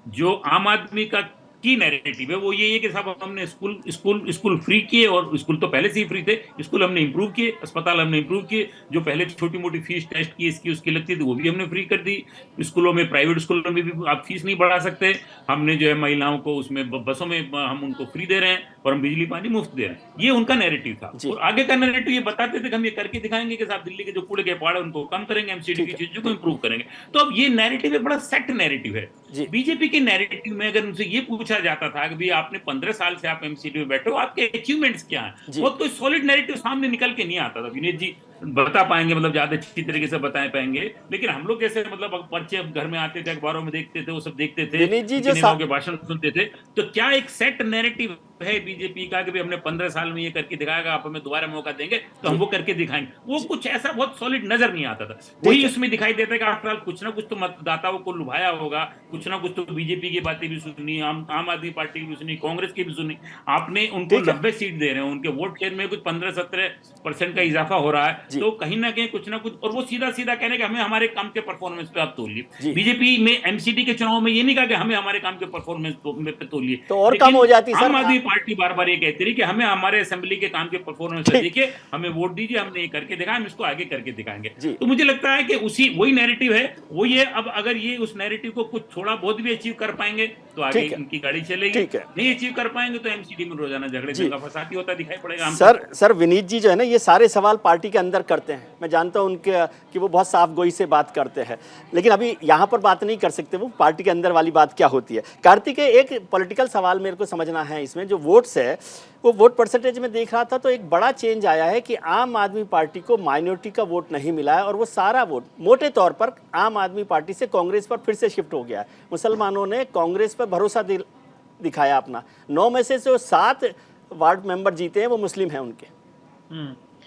जो आम आदमी का की नैरेटिव है वो ये है कि साहब हमने स्कूल फ्री किए, और स्कूल तो पहले से ही फ्री थे, स्कूल हमने इंप्रूव किए, अस्पताल हमने इंप्रूव किए, जो पहले छोटी मोटी फीस टेस्ट की इसकी उसकी लगती थी वो भी हमने फ्री कर दी, स्कूलों में प्राइवेट स्कूलों में भी आप फीस नहीं बढ़ा सकते, हमने जो है महिलाओं को उसमें बसों में हम उनको फ्री दे रहे हैं और हम बिजली पानी मुफ्त दे रहे हैं, ये उनका नैरेटिव था। और आगे का नैरेटिव ये बताते थे कि हम ये करके दिखाएंगे कि साहब दिल्ली के जो कूड़े के पहाड़ उनको कम करेंगे, एमसीडी की चीजों को इंप्रूव करेंगे। तो अब ये नैरेटिव एक बड़ा सेट नैरेटिव है। बीजेपी के नैरेटिव में अगर उनसे ये पूछा जाता था कि भाई आपने 15 साल से आप एमसीडी में बैठे हो, आपके अचीवमेंट्स क्या हैं, वो कोई सॉलिड नैरेटिव सामने निकल के नहीं आता था। विनीत जी बता पाएंगे, मतलब ज्यादा अच्छी तरीके से बता पाएंगे, लेकिन हम लोग कैसे मतलब पर्चे घर में आते थे, अखबारों में देखते थे, वो सब देखते थे, नेताओं के भाषण सुनते थे, तो क्या एक सेट नैरेटिव है बीजेपी का कि भाई हमने 15 साल में ये करके दिखाएगा, आप हमें दोबारा मौका देंगे तो हम वो करके दिखाएंगे, वो कुछ ऐसा बहुत सॉलिड नजर नहीं आता था। वही उसमें दिखाई देता है कि आफ्टर ऑल कुछ ना कुछ तो मतदाताओं को लुभाया होगा, कुछ ना कुछ तो बीजेपी की बातें भी सुनी, आम आदमी पार्टी की भी सुनी, कांग्रेस की भी सुनी, आपने उनको 90 सीट दे रहे हैं, उनके वोट शेयर में कुछ 15-17% का इजाफा हो रहा है, तो कहीं ना कहीं कुछ ना कुछ, और वो सीधा सीधा कहने कि हमें हमारे काम के परफॉर्मेंस पे आप तोलिए। बीजेपी में एमसीडी के चुनाव में ये नहीं कहा कि हमें हमारे काम के परफॉर्मेंस पे तोलिए, तो और कम हो जाती सर। आम आदमी पार्टी बार बार ये कहती रही कि हमें हमारे असेंबली के काम के परफॉर्मेंस देखिए, हमें वोट दीजिए, हमने ये करके दिखाया, हम इसको आगे करके दिखाएंगे। तो मुझे लगता है कि वही नैरेटिव है, वो ये अब अगर ये उस नैरेटिव को कुछ थोड़ा बहुत भी अचीव कर पाएंगे तो आगे इनकी गाड़ी चलेगी, नहीं अचीव कर पाएंगे तो एमसीडी में रोजाना झगड़े दंगा फसाद होता दिखाई पड़ेगा। सर विनीत जी जो है ना, ये सारे सवाल पार्टी के अंदर करते हैं, मैं जानता हूं उनके कि वो बहुत साफ गोई से बात करते हैं, लेकिन अभी यहाँ पर बात नहीं कर सकते, वो पार्टी के अंदर वाली बात क्या होती है। कार्तिकेय, एक पॉलिटिकल सवाल मेरे को समझना है, इसमें जो वोट्स है वो वोट परसेंटेज में देख रहा था तो एक बड़ा चेंज आया है कि आम आदमी पार्टी को माइनॉरिटी का वोट नहीं मिला है और वो सारा वोट मोटे तौर पर आम आदमी पार्टी से कांग्रेस पर फिर से शिफ्ट हो गया है। मुसलमानों ने कांग्रेस पर भरोसा दिखाया अपना, 9 में से जो 7 वार्ड मेंबर जीते हैं वो मुस्लिम हैं उनके।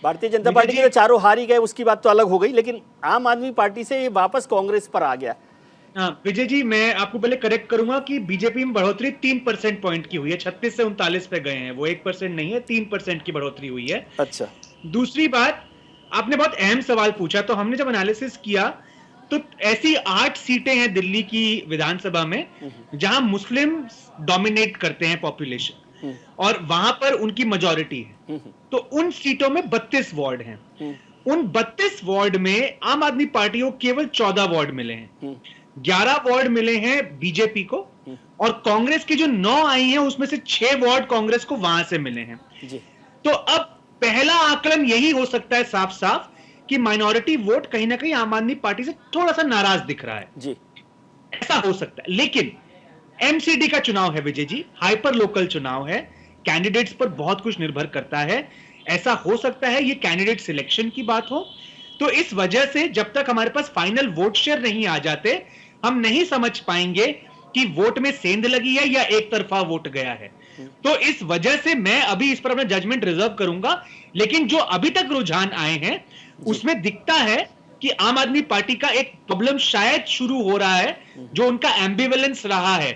भारतीय जनता पार्टी के जो चारों हार ही गए उसकी बात तो अलग हो गई, लेकिन आम आदमी पार्टी से ये वापस कांग्रेस पर आ गया। विजय जी, मैं आपको पहले करेक्ट करूंगा कि बीजेपी में बढ़ोतरी 3% पॉइंट की हुई है, 36 से 39 पे गए हैं, वो 1% नहीं है, 3% की बढ़ोतरी हुई है। अच्छा, दूसरी बात, आपने बहुत अहम सवाल पूछा, तो हमने जब एनालिसिस किया तो ऐसी 8 सीटें हैं दिल्ली की विधानसभा में जहां मुस्लिम डोमिनेट करते हैं पॉपुलेशन और वहां पर उनकी मेजॉरिटी है, तो उन सीटों में 32 वार्ड हैं। उन 32 वार्ड में आम आदमी पार्टी को केवल 14 वार्ड मिले हैं, 11 वार्ड मिले हैं बीजेपी को, और कांग्रेस की जो 9 आई हैं उसमें से 6 वार्ड कांग्रेस को वहां से मिले हैं। तो अब पहला आकलन यही हो सकता है साफ साफ कि माइनॉरिटी वोट कहीं ना कहीं आम आदमी पार्टी से थोड़ा सा नाराज दिख रहा है जी, ऐसा हो सकता है। लेकिन एमसीडी का चुनाव है विजय जी, हाइपर लोकल चुनाव है, कैंडिडेट्स पर बहुत कुछ निर्भर करता है। ऐसा हो सकता है ये कैंडिडेट सिलेक्शन की बात हो, तो इस वजह से जब तक हमारे पास फाइनल वोट शेयर नहीं आ जाते हम नहीं समझ पाएंगे कि वोट में सेंध लगी है या एक तरफा वोट गया है। तो इस वजह से मैं अभी इस पर अपना जजमेंट रिजर्व करूंगा, लेकिन जो अभी तक रुझान आए हैं उसमें दिखता है कि आम आदमी पार्टी का एक प्रॉब्लम शायद शुरू हो रहा है, जो उनका एम्बिवेलेंस रहा है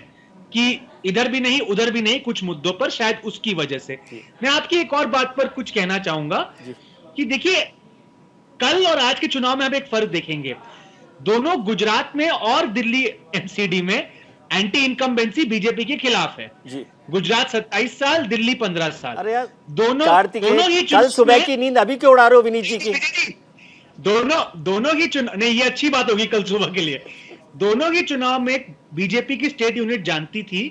कि इधर भी नहीं उधर भी नहीं कुछ मुद्दों पर, शायद उसकी वजह से। मैं आपकी एक और बात पर कुछ कहना चाहूंगा कि देखिए, कल और आज के चुनाव में हम एक फर्क देखेंगे, दोनों गुजरात में और दिल्ली एमसीडी में एंटी इनकम्बेंसी बीजेपी के खिलाफ है। गुजरात 27 साल, दिल्ली 15 साल। अरे यार दोनों ही कल सुबह की नींद अभी क्यों उड़ा रहे हो विनीत जी की? दोनों ही चुनाव नहीं, ये अच्छी बात होगी कल सुबह के लिए। दोनों ही चुनाव में बीजेपी की स्टेट यूनिट जानती थी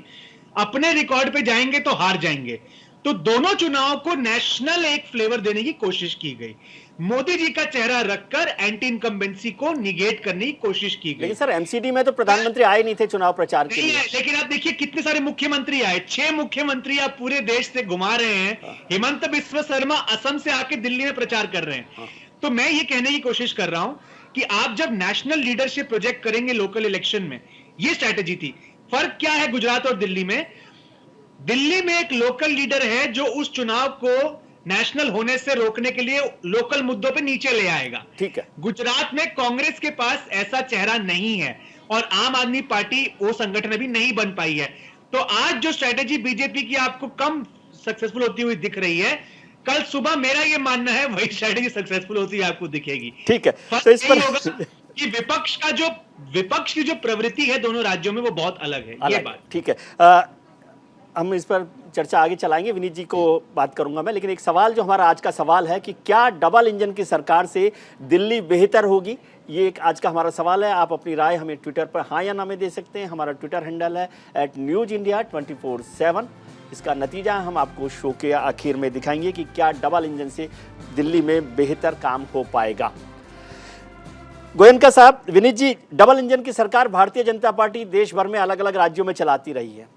अपने रिकॉर्ड पे जाएंगे तो हार जाएंगे, तो दोनों चुनाव को नेशनल एक फ्लेवर देने की कोशिश की गई, मोदी जी का चेहरा रखकर एंटी इनकम्बेंसी को निगेट करने की कोशिश की गई। लेकिन सर एमसीडी में तो प्रधानमंत्री आए नहीं थे चुनाव प्रचार के लिए। लेकिन आप देखिए कितने सारे मुख्यमंत्री आए, 6 मुख्यमंत्री आप पूरे देश से घुमा रहे हैं। हेमंत बिस्वा शर्मा असम से आके दिल्ली में प्रचार कर रहे हैं। तो मैं ये कहने की कोशिश कर रहा हूं कि आप जब नेशनल लीडरशिप प्रोजेक्ट करेंगे लोकल इलेक्शन में, ये स्ट्रैटेजी थी। फर्क क्या है गुजरात और दिल्ली में? दिल्ली में एक लोकल लीडर है जो उस चुनाव को नेशनल होने से रोकने के लिए लोकल मुद्दों पे नीचे ले आएगा। ठीक है। गुजरात में कांग्रेस के पास ऐसा चेहरा नहीं है और आम आदमी पार्टी वो संगठन अभी नहीं बन पाई है। तो आज जो स्ट्रैटेजी बीजेपी की आपको कम सक्सेसफुल होती हुई दिख रही है, कल सुबह मेरा ये मानना है वही स्ट्रैटेजी सक्सेसफुल होती है आपको दिखेगी। ठीक है। फर्क तो इस पर यही होगा कि विपक्ष की जो प्रवृत्ति है दोनों राज्यों में वो बहुत अलग है। ये बात ठीक है। हम इस पर चर्चा आगे चलाएंगे, विनीत जी को बात करूंगा मैं, लेकिन एक सवाल जो हमारा आज का सवाल है कि क्या डबल इंजन की सरकार से दिल्ली बेहतर होगी, ये एक आज का हमारा सवाल है। आप अपनी राय हमें ट्विटर पर हाँ या ना में दे सकते हैं। हमारा ट्विटर हैंडल है @newsindia247। इसका नतीजा हम आपको शो के आखिर में दिखाएंगे कि क्या डबल इंजन से दिल्ली में बेहतर काम हो पाएगा। गोयनका साहब, विनीत जी, डबल इंजन की सरकार भारतीय जनता पार्टी देश भर में अलग अलग राज्यों में चलाती रही है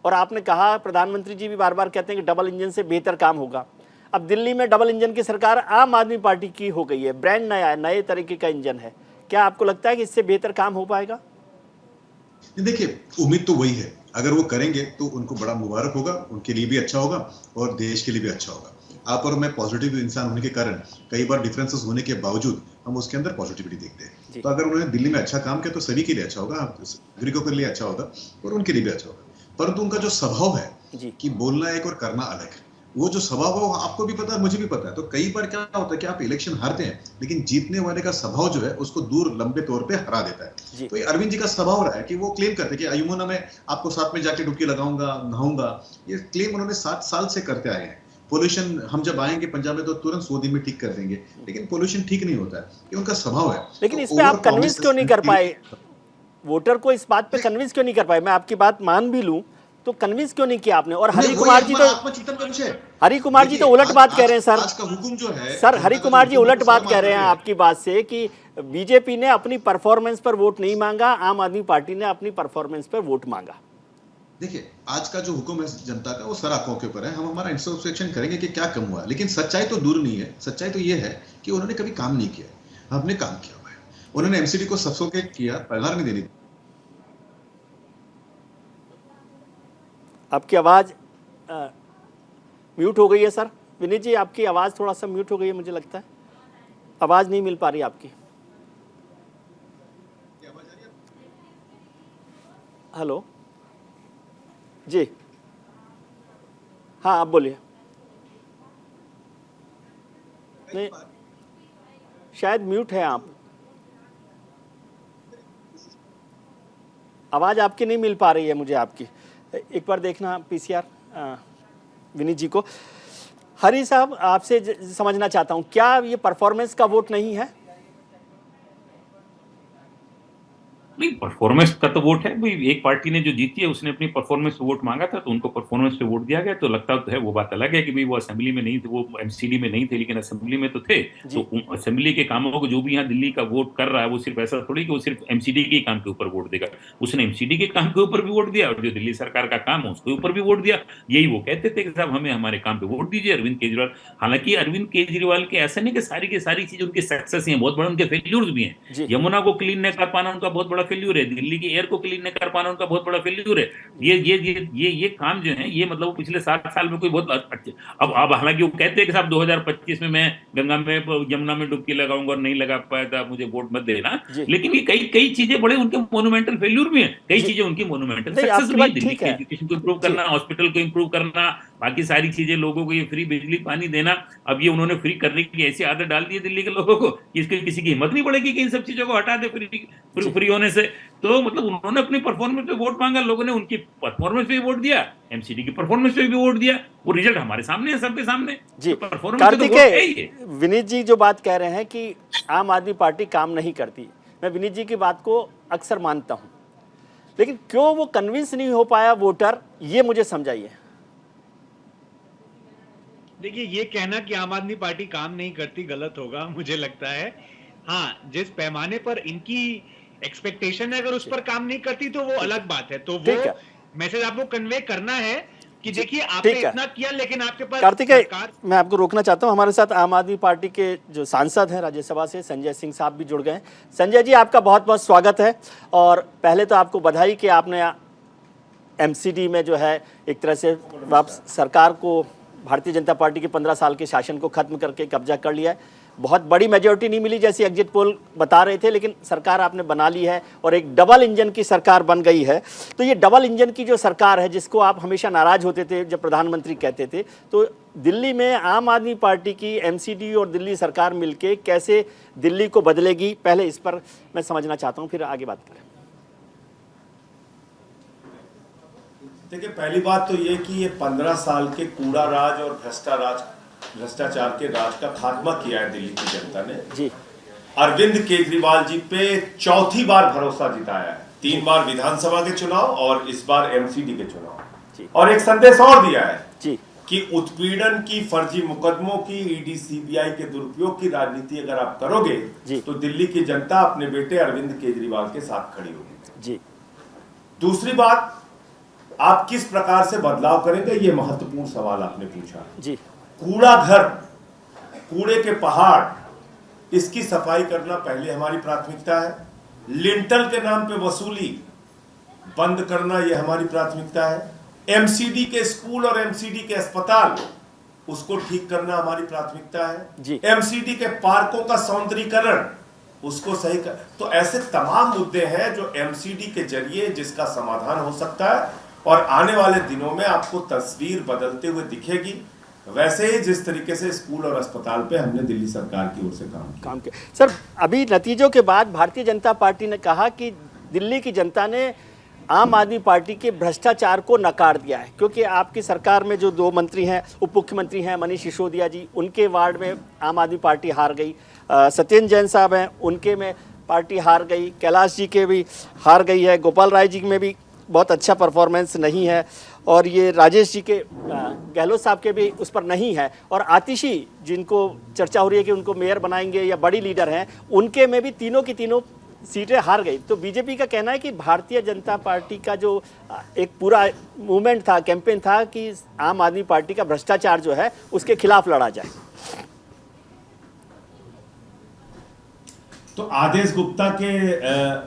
और आपने कहा, प्रधानमंत्री जी भी बार बार कहते हैं कि डबल इंजन से बेहतर काम होगा। अब दिल्ली में डबल इंजन की सरकार आम आदमी पार्टी की हो गई है, ब्रांड नया है, नए तरीके का इंजन है। क्या आपको लगता है कि इससे बेहतर काम हो पाएगा? देखिए, उम्मीद तो वही है। अगर वो करेंगे तो उनको बड़ा मुबारक होगा, उनके लिए भी अच्छा होगा और देश के लिए भी अच्छा होगा। आप और मैं पॉजिटिव इंसान होने के कारण कई बार डिफरेंसेस होने के बावजूद हम उसके अंदर पॉजिटिविटी देखते हैं। तो अगर उन्होंने दिल्ली में अच्छा काम किया तो सभी के लिए अच्छा होगा, नागरिकों के लिए अच्छा होगा और उनके लिए भी अच्छा होगा। परंतु उनका जो स्वभाव है कि बोलना एक और करना अलग है, वो जो स्वभाव है वो आपको भी पता है, मुझे भी पता है। तो कई बार क्या होता है कि आप इलेक्शन हारते हैं लेकिन जीतने वाले का स्वभाव जो है उसको दूर लंबे तौर पे हरा देता है। तो ये अरविंद जी का स्वभाव रहा है कि वो क्लेम करते हैं कि यमुना में आपको साथ में जाके डुबकी लगाऊंगा, नहाऊंगा। ये क्लेम उन्होंने 7 साल से करते आए हैं। पोल्यूशन हम जब आएंगे पंजाब में तो तुरंत 100 दिन में ठीक कर देंगे, लेकिन पोल्यूशन ठीक नहीं होता है, ये उनका स्वभाव है। लेकिन इस पे आप कन्विंस क्यों नहीं कर पाए वोटर को? इस बात पे कन्विंस क्यों नहीं कर पाए? मैं आपकी बात मान भी लूं तो कन्विंस क्यों नहीं किया आपने? और हरि कुमार जी तो उलट बात कह रहे हैं सर। आज का हुक्म जो है सर, हरि कुमार जी उलट बात कह रहे हैं आपकी बात से कि बीजेपी ने अपनी परफॉर्मेंस पर वोट नहीं मांगा, आम आदमी पार्टी ने अपनी परफॉर्मेंस पर वोट मांगा। देखिए, आज का जो हुक्म है जनता का वो सर आंखों के ऊपर है। हम हमारा इंट्रोस्पेक्शन करेंगे कि क्या कम हुआ, लेकिन सच्चाई तो दूर नहीं है। सच्चाई तो ये है कि उन्होंने कभी काम नहीं किया, हमने काम किया हुआ है। उन्होंने एमसीडी को सफोकेट किया, पगार नहीं देनी। आपकी आवाज म्यूट हो गई है सर। विनीत जी, आपकी आवाज थोड़ा सा म्यूट हो गई है, मुझे लगता है आवाज नहीं मिल पा रही आपकी। हेलो जी, हाँ आप बोलिए। नहीं, शायद म्यूट है आप, आवाज आपकी नहीं मिल पा रही है मुझे आपकी। एक बार देखना पीसीआर विनीत जी को। हरी साहब, आपसे समझना चाहता हूं, क्या ये परफॉर्मेंस का वोट नहीं है? नहीं, परफॉर्मेंस का तो वोट है भाई। एक पार्टी ने जो जीती है उसने अपनी परफॉर्मेंस पे वोट मांगा था तो उनको परफॉर्मेंस पे वोट दिया गया। तो लगता तो है, वो बात अलग है कि भाई वो असेंबली में नहीं थे, वो एमसीडी में नहीं थे, लेकिन असेंबली में तो थे। तो असेंबली के कामों को जो भी यहाँ दिल्ली का वोट कर रहा है वो सिर्फ ऐसा थोड़ी कि वो सिर्फ एमसीडी के काम के ऊपर वोट देगा। उसने एमसीडी के काम के ऊपर भी वोट दिया और जो दिल्ली सरकार का काम है उसके ऊपर भी वोट दिया। यही वो कहते थे कि साहब हमें हमारे काम पे वोट दीजिए। अरविंद केजरीवाल, हालांकि अरविंद केजरीवाल के ऐसा नहीं कि सारी की सारी चीजें उनकी सक्सेस हैं, बहुत बड़े उनके फेल्यूर्स भी हैं। यमुना को क्लीन नहीं कर पाना उनका बहुत बड़ा फेल्यूर है, दिल्ली की एयर को क्लीन नहीं कर पाना उनका बहुत बड़ा फेल्यूर है। ये काम जो है ये मतलब पिछले 7 साल में कोई बहुत अच्छे। अब हालांकि वो कहते हैं कि साहब 2025 में मैं गंगा में यमुना में डुबकी लगाऊंगा और नहीं लगा पाया था, मुझे वोट मत देना। लेकिन ये कई चीजें बड़े उनके मोन्यूमेंटल फेल्यूर भी हैं, कई चीजें उनकी मोन्यूमेंटल सक्सेस भी है। दिल्ली के एजुकेशन को इंप्रूव करना, हॉस्पिटल को इंप्रूव करना, बाकी सारी चीजें, लोगों को ये फ्री बिजली पानी देना। अब ये उन्होंने फ्री करने की ऐसी आदत डाल दी है दिल्ली के लोगों को, इसके किसी की हिम्मत नहीं पड़ेगी कि इन सब चीजों को हटा दे फ्री होने से। तो मतलब उन्होंने अपनी परफॉर्मेंस पे वोट मांगा, लोगों ने उनकी परफॉर्मेंस पे वोट दिया, एमसीडी की परफॉर्मेंस पे भी वोट दिया। वो रिजल्ट हमारे सामने है, सबके सामने जी। कार्तिकेय, विनीत जी जो बात कह रहे हैं कि आम आदमी पार्टी काम नहीं करती, मैं विनीत जी की बात को अक्सर मानता हूं, लेकिन क्यों वो कन्विंस नहीं हो पाया वोटर, ये मुझे समझाइए। देखिए, ये कहना कि आम आदमी पार्टी काम नहीं करती गलत होगा, मुझे लगता है। हाँ, जिस पैमाने पर इनकी एक्सपेक्टेशन है, अगर उस पर काम नहीं करती तो वो अलग बात है। तो वो मैसेज आपको कन्वे करना है कि देखिए आपने ठीक है। इतना किया लेकिन आपके पास कार्तिकेय, सरकार। मैं आपको रोकना चाहता हूं, हमारे साथ आम आदमी पार्टी के जो सांसद हैं राज्यसभा से संजय सिंह साहब भी जुड़ गए हैं। संजय जी, आपका बहुत बहुत स्वागत है। और पहले तो आपको बधाई कि आपने एमसीडी में जो है एक तरह से वापस सरकार को, भारतीय जनता पार्टी के 15 साल के शासन को खत्म करके कब्जा कर लिया है। बहुत बड़ी मेजोरिटी नहीं मिली जैसी एग्जिट पोल बता रहे थे, लेकिन सरकार आपने बना ली है और एक डबल इंजन की सरकार बन गई है। तो ये डबल इंजन की जो सरकार है, जिसको आप हमेशा नाराज होते थे जब प्रधानमंत्री कहते थे, तो दिल्ली में आम आदमी पार्टी की एमसीडी और दिल्ली सरकार मिलके कैसे दिल्ली को बदलेगी, पहले इस पर मैं समझना चाहता हूँ, फिर आगे बात करें। देखिए, पहली बात तो ये कि ये 15 साल के कूड़ा राज और भ्रष्टाचार के राज का खात्मा किया है दिल्ली की जनता ने जी। अरविंद केजरीवाल जी पे चौथी बार भरोसा जिताया है। 3 बार विधानसभा के चुनाव और इस बार एमसीडी के चुनाव। और एक संदेश और दिया है जी कि उत्पीड़न की, फर्जी मुकदमों की, ईडी सीबीआई के दुरुपयोग की राजनीति अगर आप करोगे तो दिल्ली की जनता अपने बेटे अरविंद केजरीवाल के साथ खड़ी होगी जी। दूसरी बात, आप किस प्रकार से बदलाव करेंगे, ये महत्वपूर्ण सवाल आपने पूछा जी। कूड़ा घर, कूड़े के पहाड़, इसकी सफाई करना पहले हमारी प्राथमिकता है। लिंटल के नाम पे वसूली बंद करना, यह हमारी प्राथमिकता है। एमसीडी के स्कूल और एमसीडी के अस्पताल, उसको ठीक करना हमारी प्राथमिकता है। एमसीडी के पार्कों का सौंदर्यीकरण, उसको सही कर। तो ऐसे तमाम मुद्दे हैं जो एमसीडी के जरिए जिसका समाधान हो सकता है और आने वाले दिनों में आपको तस्वीर बदलते हुए दिखेगी। वैसे ही जिस तरीके से स्कूल और अस्पताल पे हमने दिल्ली सरकार की ओर से काम किया। सर, अभी नतीजों के बाद भारतीय जनता पार्टी ने कहा कि दिल्ली की जनता ने आम आदमी पार्टी के भ्रष्टाचार को नकार दिया है, क्योंकि आपकी सरकार में जो 2 मंत्री हैं, उप मुख्यमंत्री हैं मनीष सिसोदिया जी, उनके वार्ड में आम आदमी पार्टी हार गई। सत्येंद्र जैन साहब हैं, उनके में पार्टी हार गई। कैलाश जी के भी हार गई है। गोपाल राय जी में भी बहुत अच्छा परफॉर्मेंस नहीं है। और ये राजेश जी के, गहलोत साहब के भी उस पर नहीं है। और आतिशी, जिनको चर्चा हो रही है कि उनको मेयर बनाएंगे या बड़ी लीडर हैं, उनके में भी तीनों की तीनों सीटें हार गई। तो बीजेपी का कहना है कि भारतीय जनता पार्टी का जो एक पूरा मूवमेंट था, कैंपेन था कि आम आदमी पार्टी का भ्रष्टाचार जो है उसके खिलाफ लड़ा जाए। तो आदेश गुप्ता के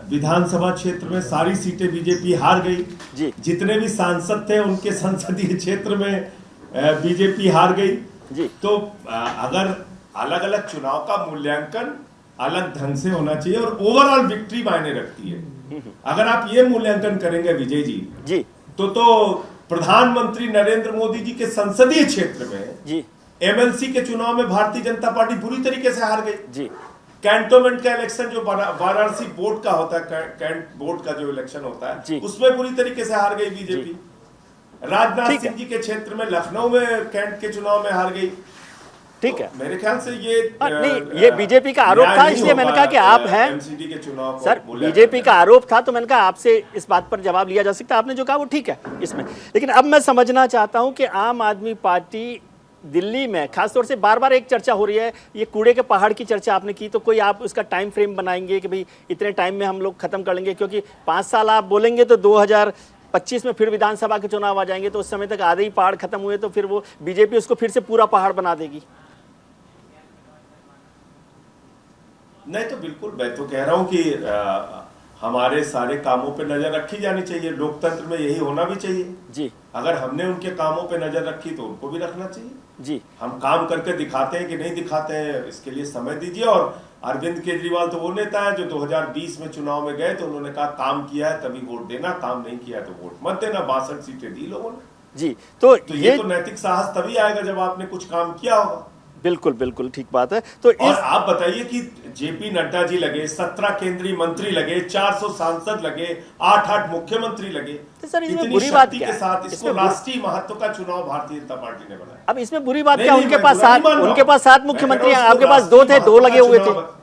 विधानसभा क्षेत्र में सारी सीटें बीजेपी हार गई जी। जितने भी सांसद थे उनके संसदीय क्षेत्र में बीजेपी हार गई जी। तो अगर अलग अलग चुनाव का मूल्यांकन अलग ढंग से होना चाहिए और ओवरऑल विक्ट्री मायने रखती है। अगर आप ये मूल्यांकन करेंगे विजय जी तो प्रधानमंत्री नरेंद्र मोदी जी के संसदीय क्षेत्र में जी एमएलसी के चुनाव में भारतीय जनता पार्टी बुरी तरीके से हार गई जी। कैंटोनमेंट का इलेक्शन जो वाराणसी बोर्ड का होता है, कैंट बोर्ड का जो इलेक्शन होता है, उसमें पूरी तरीके से हार गई बीजेपी। राजनाथ सिंह जी के क्षेत्र में, लखनऊ में कैंट के चुनाव में हार गई। ठीक है, मेरे ख्याल से ये नहीं, ये बीजेपी का आरोप था, इसलिए मैंने कहा कि आप हैं एमसीडी के चुनाव सर। बीजेपी का आरोप था तो मैंने कहा आपसे इस बात पर जवाब लिया जा सकता है। आपने जो कहा वो ठीक है इसमें। लेकिन अब मैं समझना चाहता हूं कि आम आदमी पार्टी दिल्ली में खासतौर से बार बार एक चर्चा हो रही है, ये कूड़े के पहाड़ की चर्चा आपने की, तो कोई आप उसका टाइम फ्रेम बनाएंगे कि भाई इतने टाइम में हम लोग खत्म कर लेंगे? क्योंकि 5 साल आप बोलेंगे तो 2025 में फिर विधानसभा के चुनाव आ जाएंगे, तो उस समय तक आधे ही पहाड़ खत्म हुए तो फिर वो बीजेपी उसको फिर से पूरा पहाड़ बना देगी। नहीं तो बिल्कुल, मैं तो कह रहा हूं कि हमारे सारे कामों पे नजर रखी जानी चाहिए। लोकतंत्र में यही होना भी चाहिए जी। अगर हमने उनके कामों पे नजर रखी तो उनको भी रखना चाहिए जी। हम काम करके दिखाते हैं कि नहीं दिखाते हैं, इसके लिए समय दीजिए। और अरविंद केजरीवाल तो वो नेता है जो 2020 में चुनाव में गए तो उन्होंने कहा काम किया है तभी वोट देना, काम नहीं किया तो वोट मत देना। 62 सीटें दी लोगों ने जी। तो ये तो नैतिक साहस तभी आएगा जब आपने कुछ काम किया होगा। बिल्कुल बिल्कुल ठीक बात है। तो और आप बताइए कि जेपी नड्डा जी लगे, 17 केंद्रीय मंत्री लगे, 400 सांसद लगे, 8 मुख्यमंत्री लगे, तो सर इसमें इतनी बुरी बात शक्ति क्या के है? साथ इसको राष्ट्रीय महत्व का चुनाव भारतीय जनता पार्टी ने बनाया। अब इसमें बुरी बात नहीं, क्या? नहीं, उनके मैं पास बुरा नहीं मान रहा हूं। उनके पास 7 मुख्यमंत्री हैं, मैं आपके पास 2 थे, 2 लगे हुए थे।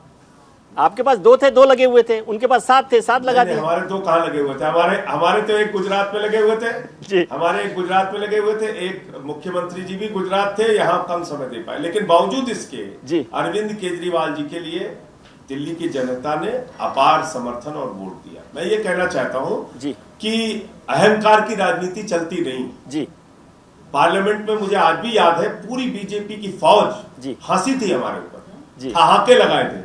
आपके पास 2 थे, 2 लगे हुए थे, उनके पास 7 थे, 7 लगा दिए। हमारे 2 कहां लगे हुए थे? हमारे तो एक गुजरात में लगे हुए थे जी। हमारे एक गुजरात में लगे हुए थे, एक मुख्यमंत्री जी भी गुजरात थे, यहाँ कम समय दे पाए। लेकिन बावजूद इसके जी। अरविंद केजरीवाल जी के लिए दिल्ली की जनता ने अपार समर्थन और वोट दिया। मैं ये कहना चाहता हूं जी कि अहंकार की राजनीति चलती नहीं जी। पार्लियामेंट में मुझे आज भी याद है, पूरी बीजेपी की फौज जी। हंसी थी हमारे जी। ऊपर, ठहाके लगाए थे,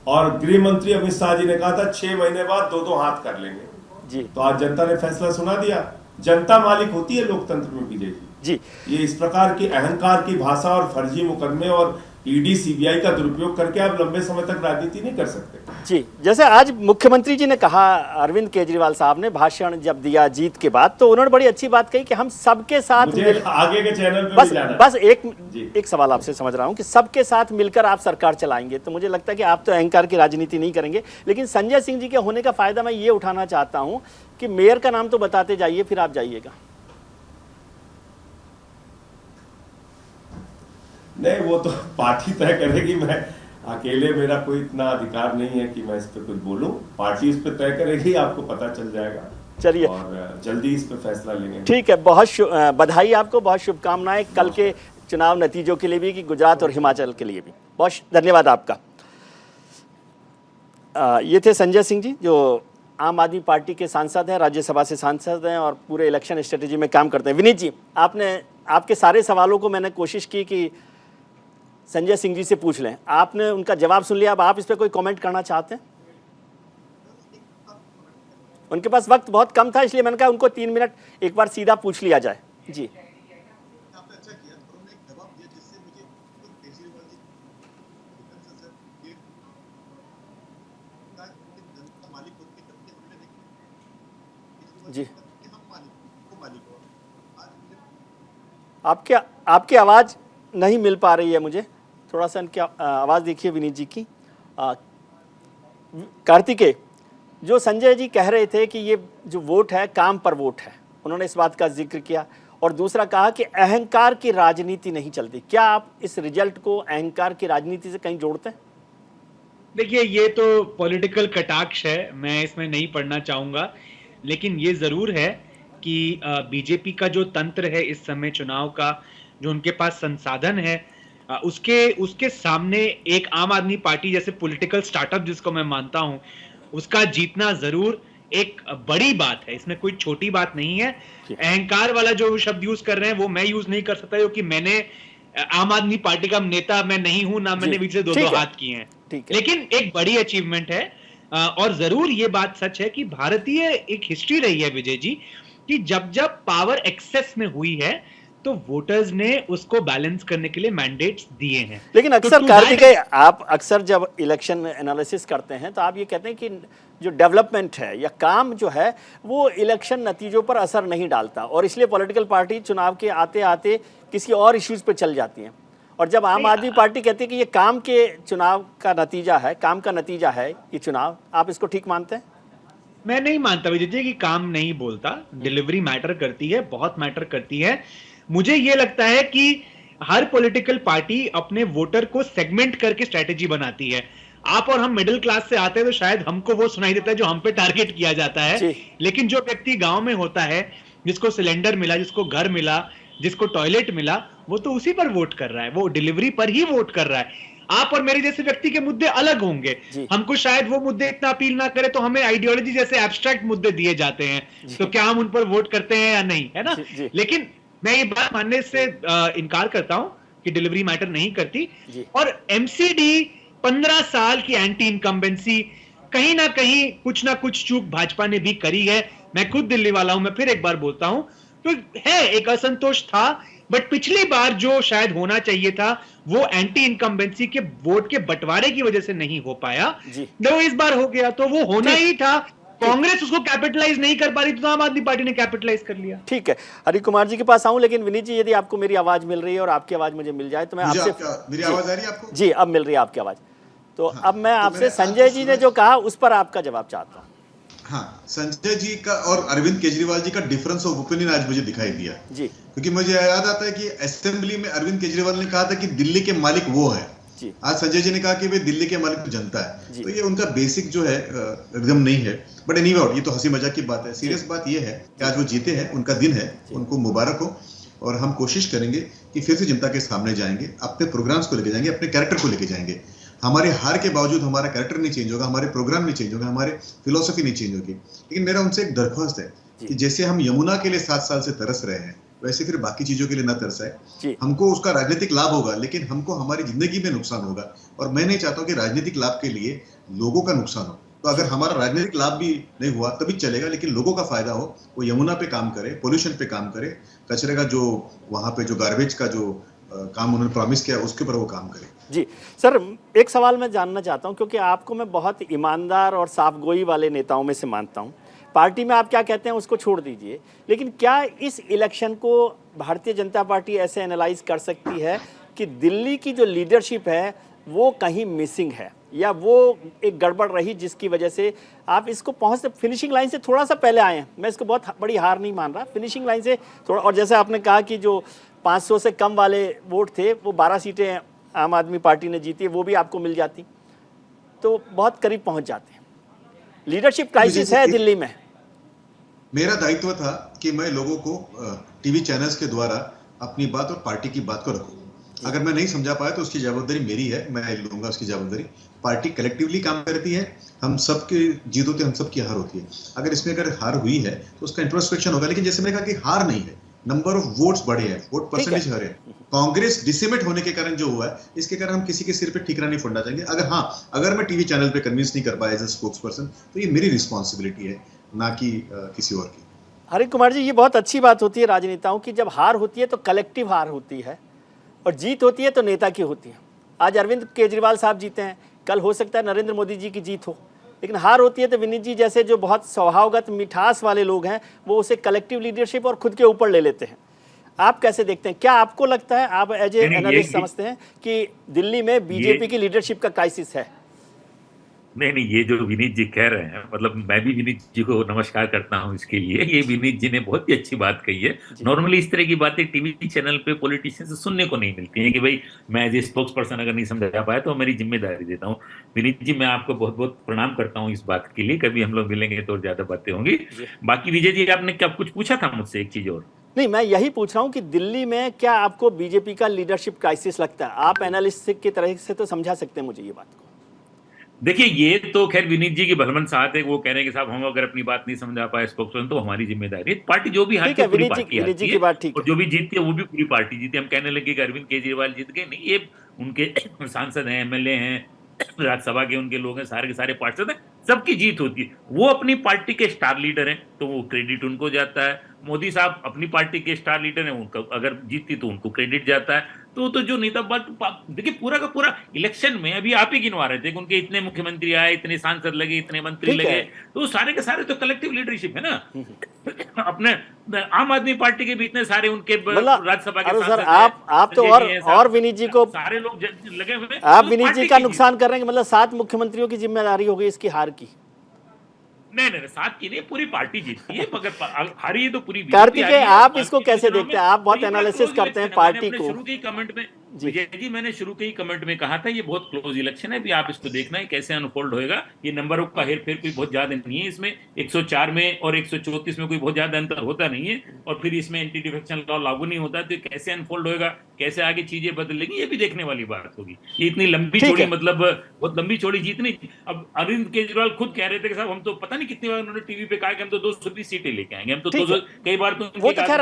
और गृह मंत्री अमित शाह जी ने कहा था 6 महीने बाद 2-2 हाथ कर लेंगे जी। तो आज जनता ने फैसला सुना दिया। जनता मालिक होती है लोकतंत्र में विजय जी। ये इस प्रकार की अहंकार की भाषा और फर्जी मुकदमे और ईडी सीबीआई का दुरुपयोग करके आप लंबे समय तक राजनीति नहीं कर सकते। जी, जैसे आज मुख्यमंत्री जी ने कहा, अरविंद केजरीवाल साहब ने भाषण जब दिया जीत के बाद, तो उन्होंने बड़ी अच्छी बात कही कि हम सबके साथ आगे के चैनल पे बस भी जाना बस एक सवाल आपसे समझ रहा हूं कि सबके साथ मिलकर आप सरकार चलाएंगे, तो मुझे लगता है कि आप तो अहंकार की राजनीति नहीं करेंगे। लेकिन संजय सिंह जी के होने का फायदा मैं ये उठाना चाहता हूं कि मेयर का नाम तो बताते जाइए, फिर आप जाइएगा। नहीं, वो तो पार्टी तय करेगी, मैं अकेले, मेरा कोई इतना अधिकार नहीं है कि मैं इस पे कुछ बोलूं। पार्टी इस पे तय करेगी, आपको पता चल जाएगा। चलिए, और जल्दी इस पे फैसला लेंगे। ठीक है, बहुत बधाई आपको, बहुत शुभकामनाएं कल के चुनाव नतीजों के लिए भी, कि गुजरात और हिमाचल के लिए भी। बहुत धन्यवाद आपका। ये थे संजय सिंह जी, जो आम आदमी पार्टी के सांसद हैं, राज्यसभा से सांसद हैं और पूरे इलेक्शन स्ट्रेटेजी में काम करते हैं। विनीत जी, आपके सारे सवालों को मैंने कोशिश की कि संजय सिंह जी से पूछ लें, आपने उनका जवाब सुन लिया। अब आप इस पर कोई कमेंट करना चाहते हैं? उनके पास वक्त बहुत कम था, इसलिए मैंने कहा उनको 3 मिनट एक बार सीधा पूछ लिया जाए। जी, आपने अच्छा किया, उन्होंने एक जवाब दिया जिससे मुझे केजरीवाल जी जनता मालिक होती है, जबकि हमने देखा जी। हम मालिक हो। आपकी आवाज़ नहीं मिल पा रही है मुझे, थोड़ा सा इनकी आवाज़ देखिए विनीत जी की। कार्तिकेय, जो संजय जी कह रहे थे कि ये जो वोट है काम पर वोट है, उन्होंने इस बात का जिक्र किया, और दूसरा कहा कि अहंकार की राजनीति नहीं चलती। क्या आप इस रिजल्ट को अहंकार की राजनीति से कहीं जोड़ते हैं? देखिए, ये तो पॉलिटिकल कटाक्ष है, मैं इसमें नहीं पढ़ना चाहूंगा, लेकिन ये जरूर है कि बीजेपी का जो तंत्र है इस समय चुनाव का, जो उनके पास संसाधन है, उसके सामने एक आम आदमी पार्टी जैसे पॉलिटिकल स्टार्टअप जिसको मैं मानता हूं, उसका जीतना जरूर एक बड़ी बात है। इसमें कोई छोटी बात नहीं है। अहंकार वाला जो शब्द यूज कर रहे हैं वो मैं यूज नहीं कर सकता, क्योंकि मैंने आम आदमी पार्टी का नेता मैं नहीं हूं, ना मैंने बीच से 2-2 हाथ किए हैं। लेकिन एक बड़ी अचीवमेंट है, और जरूर ये बात सच है कि भारतीय एक हिस्ट्री रही है विजय जी, कि जब जब पावर एक्सेस में हुई है तो वोटर्स ने उसको बैलेंस करने के लिए मैंडेट्स दिए हैं। लेकिन अक्सर कार्तिकेय, आप अक्सर जब इलेक्शन एनालिसिस करते हैं तो आप ये कहते हैं कि जो डेवलपमेंट है या काम जो है वो इलेक्शन नतीजों पर असर नहीं डालता, और इसलिए पॉलिटिकल पार्टी चुनाव के आते आते किसी और इश्यूज पे चल जाती हैं। और जब आम आदमी पार्टी कहती है कि ये काम के चुनाव का नतीजा है, काम का नतीजा है ये चुनाव, आप इसको ठीक मानते हैं? मैं नहीं मानता विजय जी कि काम नहीं बोलता, डिलीवरी मैटर करती है, बहुत मैटर करती है। मुझे यह लगता है कि हर पॉलिटिकल पार्टी अपने वोटर को सेगमेंट करके स्ट्रेटेजी बनाती है। आप और हम मिडिल क्लास से आते हैं तो शायद हमको वो सुनाई देता है जो हम पे टारगेट किया जाता है, लेकिन जो व्यक्ति गांव में होता है, जिसको सिलेंडर मिला, जिसको घर मिला, जिसको टॉयलेट मिला, वो तो उसी पर वोट कर रहा है, वो डिलीवरी पर ही वोट कर रहा है। आप और मेरे जैसे व्यक्ति के मुद्दे अलग होंगे, हमको शायद वो मुद्दे इतना अपील ना करे, तो हमें आइडियोलॉजी जैसे एब्स्ट्रैक्ट मुद्दे दिए जाते हैं, तो क्या हम उन पर वोट करते हैं या नहीं, है ना? लेकिन मैं ये बात मानने से इनकार करता हूं कि डिलीवरी मैटर नहीं करती। और एमसीडी 15 साल की एंटी इनकम्बेंसी, कहीं ना कहीं कुछ ना कुछ चूक भाजपा ने भी करी है। मैं खुद दिल्ली वाला हूं, मैं फिर एक बार बोलता हूं, तो है एक असंतोष था, बट पिछली बार जो शायद होना चाहिए था वो एंटी इनकम्बेंसी के वोट के बंटवारे की वजह से नहीं हो पाया, जो इस बार हो गया, तो वो होना ही था। कांग्रेस उसको कैपिटलाइज नहीं कर पा रही, तो आम आदमी पार्टी ने कैपिटलाइज कर लिया। ठीक है, हरि कुमार जी के पास आऊं, लेकिन विनीत जी, यदि आपको मेरी आवाज मिल रही है और आपकी आवाज मुझे मिल जाए तो मैं आपसे, मेरी आवाज आ रही है आपको? जी, अब मिल रही है आपकी आवाज। तो अब मैं आपसे संजय जी ने जो कहा उस पर आपका जवाब चाहता हूँ। हाँ, संजय जी का और अरविंद केजरीवाल जी का डिफरेंस ऑफ ओपिनियन आज मुझे दिखाई दिया जी, क्योंकि मुझे याद आता है कि असेंबली में अरविंद केजरीवाल ने कहा था कि दिल्ली के मालिक वो है, आज संजय जी ने कहा कि वे दिल्ली के मालिक तो जनता है। तो ये उनका बेसिक जो है एकदम नहीं है। बट एनीवे, ये तो हंसी मजाक की बात है। सीरियस बात ये है कि आज वो जीते हैं, उनका दिन है, उनको मुबारक हो, और हम कोशिश करेंगे कि फिर से जनता के सामने जाएंगे, अपने प्रोग्राम्स को लेके जाएंगे, अपने कैरेक्टर को लेके जाएंगे। हमारे हार के बावजूद हमारा कैरेक्टर नहीं चेंज होगा, हमारे प्रोग्राम नहीं चेंज होगा, हमारे फिलोसफी नहीं चेंज होगी। लेकिन मेरा उनसे एक दरख्वास्त है कि जैसे हम यमुना के लिए 7 साल से तरस रहे हैं, वैसे फिर बाकी चीजों के लिए ना तरसाए। जी। हमको उसका राजनीतिक लाभ होगा, लेकिन हमको हमारी जिंदगी में नुकसान होगा, और मैं नहीं चाहता हूं कि राजनीतिक लाभ के लिए लोगों का नुकसान हो। तो अगर हमारा राजनीतिक लाभ भी नहीं हुआ तभी चलेगा, लेकिन लोगों का फायदा हो, वो यमुना पे काम करे, पोल्यूशन पे काम करे, कचरे का जो वहां पे जो गार्बेज का जो काम उन्होंने प्रॉमिस किया उसके ऊपर वो काम करे। जी सर, एक सवाल मैं जानना चाहता हूं, क्योंकि आपको मैं बहुत ईमानदार और साफगोई वाले नेताओं में से मानता हूं। पार्टी में आप क्या कहते हैं उसको छोड़ दीजिए, लेकिन क्या इस इलेक्शन को भारतीय जनता पार्टी ऐसे एनालाइज कर सकती है कि दिल्ली की जो लीडरशिप है वो कहीं मिसिंग है, या वो एक गड़बड़ रही जिसकी वजह से आप इसको पहुंचते फिनिशिंग लाइन से थोड़ा सा पहले आए हैं? मैं इसको बहुत बड़ी हार नहीं मान रहा, फिनिशिंग लाइन से थोड़ा। और जैसे आपने कहा कि जो 500 से कम वाले वोट थे, वो 12 सीटें आम आदमी पार्टी ने जीती, वो भी आपको मिल जाती तो बहुत करीब पहुंच जाते हैं। लीडरशिप क्राइसिस है दिल्ली में। मेरा दायित्व था कि मैं लोगों को टीवी चैनल्स के द्वारा अपनी बात और पार्टी की बात को रखूं। अगर मैं नहीं समझा पाया तो उसकी जवाबदारी मेरी है, मैं लूंगा उसकी जवाबदारी। पार्टी कलेक्टिवली काम करती है, हम सबके जीत होते हैं, हम सबकी हार होती है। अगर हार हुई है तो उसका इंट्रोस्पेक्शन होगा, लेकिन जैसे मैंने कहा कि हार नहीं है, नंबर ऑफ वोट्स बढ़े हैं, वोट परसेंटेज हरे हैं। कांग्रेस डिसिमेट होने के कारण जो हुआ है, इसके कारण हम किसी के सिर पे ठीकरा नहीं फोड़ना चाहेंगे। अगर मैं टीवी चैनल पे कन्विंस नहीं कर पाया एज ए स्पोक्स पर्सन, तो ये मेरी रिस्पॉन्सिबिलिटी है, ना कि किसी और की। हरि कुमार जी, ये बहुत अच्छी बात होती है राजनेताओं की, जब हार होती है तो कलेक्टिव हार होती है, और जीत होती है तो नेता की होती है। आज अरविंद केजरीवाल साहब जीते हैं, कल हो सकता है नरेंद्र मोदी जी की जीत हो, लेकिन हार होती है तो विनीत जी जैसे जो बहुत स्वभावगत मिठास वाले लोग हैं, वो उसे कलेक्टिव लीडरशिप और खुद के ऊपर ले लेते हैं। आप कैसे देखते हैं? क्या आपको लगता है, आप एज ए एनालिस्ट समझते हैं कि दिल्ली में बीजेपी की लीडरशिप का क्राइसिस है? नहीं, ये जो विनीत जी कह रहे हैं, मतलब मैं भी विनीत जी को नमस्कार करता हूं इसके लिए। ये विनीत जी ने बहुत ही अच्छी बात कही है। नॉर्मली इस तरह की बातें टीवी चैनल पे पॉलिटिशियन से सुनने को नहीं मिलती हैं कि भाई मैं एज ए स्पोक्स पर्सन अगर नहीं समझा पाया तो मेरी जिम्मेदारी देता हूं। विनीत जी, मैं आपको बहुत बहुत प्रणाम करता हूं इस बात के लिए। कभी हम लोग मिलेंगे तो ज्यादा बातें होंगी। बाकी विजय जी, आपने क्या कुछ पूछा था मुझसे? एक चीज और। नहीं, मैं यही पूछ रहा हूं कि दिल्ली में क्या आपको बीजेपी का लीडरशिप क्राइसिस लगता है? आप एनालिस्ट की तरह से तो समझा सकते हैं मुझे ये बात को। देखिए, ये तो खैर विनीत जी की भलमन साथ है। वो कह रहे हैं कि साहब हम अगर अपनी बात नहीं समझा पाए स्पोक्सपर्सन तो हमारी जिम्मेदारी है। पार्टी जो भी हारती है पूरी पार्टी हारती है, और जो भी जीतती है वो भी पूरी पार्टी जीती है। हम कहने लगे कि अरविंद केजरीवाल जीत गए, नहीं, ये उनके सांसद हैं, एमएलए हैं, राज्यसभा के उनके लोग हैं, सारे के सारे पार्षद हैं, सबकी जीत होती है। वो अपनी पार्टी के स्टार लीडर हैं तो वो क्रेडिट उनको जाता है। मोदी साहब अपनी पार्टी के स्टार लीडर हैं, उनका अगर जीतती तो उनको क्रेडिट जाता है। तो जो नेता बात देखिए, पूरा का पूरा इलेक्शन में अभी आप ही गिनवा रहे थे कि उनके इतने मुख्यमंत्री आए, इतने सांसद लगे, इतने मंत्री लगे, तो सारे के सारे तो कलेक्टिव लीडरशिप है ना। अपने आम आदमी पार्टी के भी इतने सारे उनके राज्यसभा के सांसद आप तो और विनीत जी को सारे लोग लगे हुए हैं। आप विनीत जी का नुकसान कर रहे हैं, मतलब 7 मुख्यमंत्रियों की जिम्मेदारी होगी इसकी हार की। नहीं, 7 की नहीं, पूरी पार्टी जीतती है, मगर हारी है तो पूरी। कार्तिकेय, आप इसको कैसे देखते हैं? आप बहुत एनालिसिस करते हैं पार्टी को। शुरू के कमेंट में जी, मैंने शुरू के ही कमेंट में कहा था ये बहुत क्लोज इलेक्शन है। भी आप इसको देखना है कैसे अनफोल्ड होएगा। ये नंबरों का हेरफेर कोई बहुत ज्यादा नहीं है इसमें। 104 में और 134 में कोई बहुत ज्यादा अंतर होता नहीं है, और फिर इसमें एंटी डिफेक्शन लॉ लागू नहीं होता, तो कैसे अनफोल्ड होएगा, कैसे आगे चीजें बदलेंगी, ये भी देखने वाली बात होगी। ये इतनी लंबी चौड़ी, मतलब बहुत लंबी चौड़ी जीत नहीं। अब अरविंद केजरीवाल खुद कह रहे थे कि साहब हम तो पता नहीं कितनी बार उन्होंने टीवी पे कहा कि हम तो 220 सीटें लेके आएंगे, हम तो कई बार तो वो तो खैर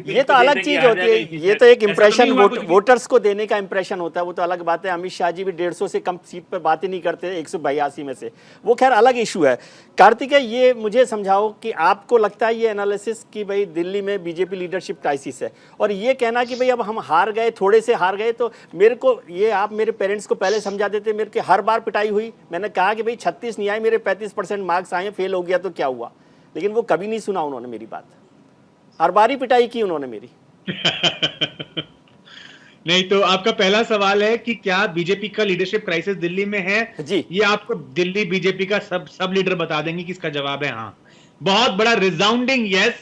ये तो अलग चीज होती है। ये तो एक इंप्रेशन वोटर्स को देने का इंप्रेशन होता है, वो तो अलग बात है। अमित शाह जी भी 150 से कम सीट पर बातें नहीं करते 182 में से, वो खैर अलग इशू है। कार्तिकेय, ये मुझे समझाओ कि आपको लगता है ये एनालिसिस कि भाई दिल्ली में बीजेपी लीडरशिप क्राइसिस है, और ये कहना कि भाई अब हम हार गए, थोड़े से हार गए, तो मेरे को ये आप मेरे पेरेंट्स को पहले समझा देते। मेरे के हर बार पिटाई हुई, मैंने कहा कि भाई 36 नहीं आए, मेरे 35% मार्क्स आए, फेल हो गया तो क्या हुआ, लेकिन वो कभी नहीं सुना उन्होंने मेरी बात। हर बार ही पिटाई की उन्होंने मेरी। नहीं, तो आपका पहला सवाल है कि क्या बीजेपी का लीडरशिप क्राइसिस दिल्ली में है जी। ये आपको दिल्ली बीजेपी का सब लीडर बता देंगे कि इसका जवाब है हाँ। बहुत बड़ा रिसाउंडिंग यस,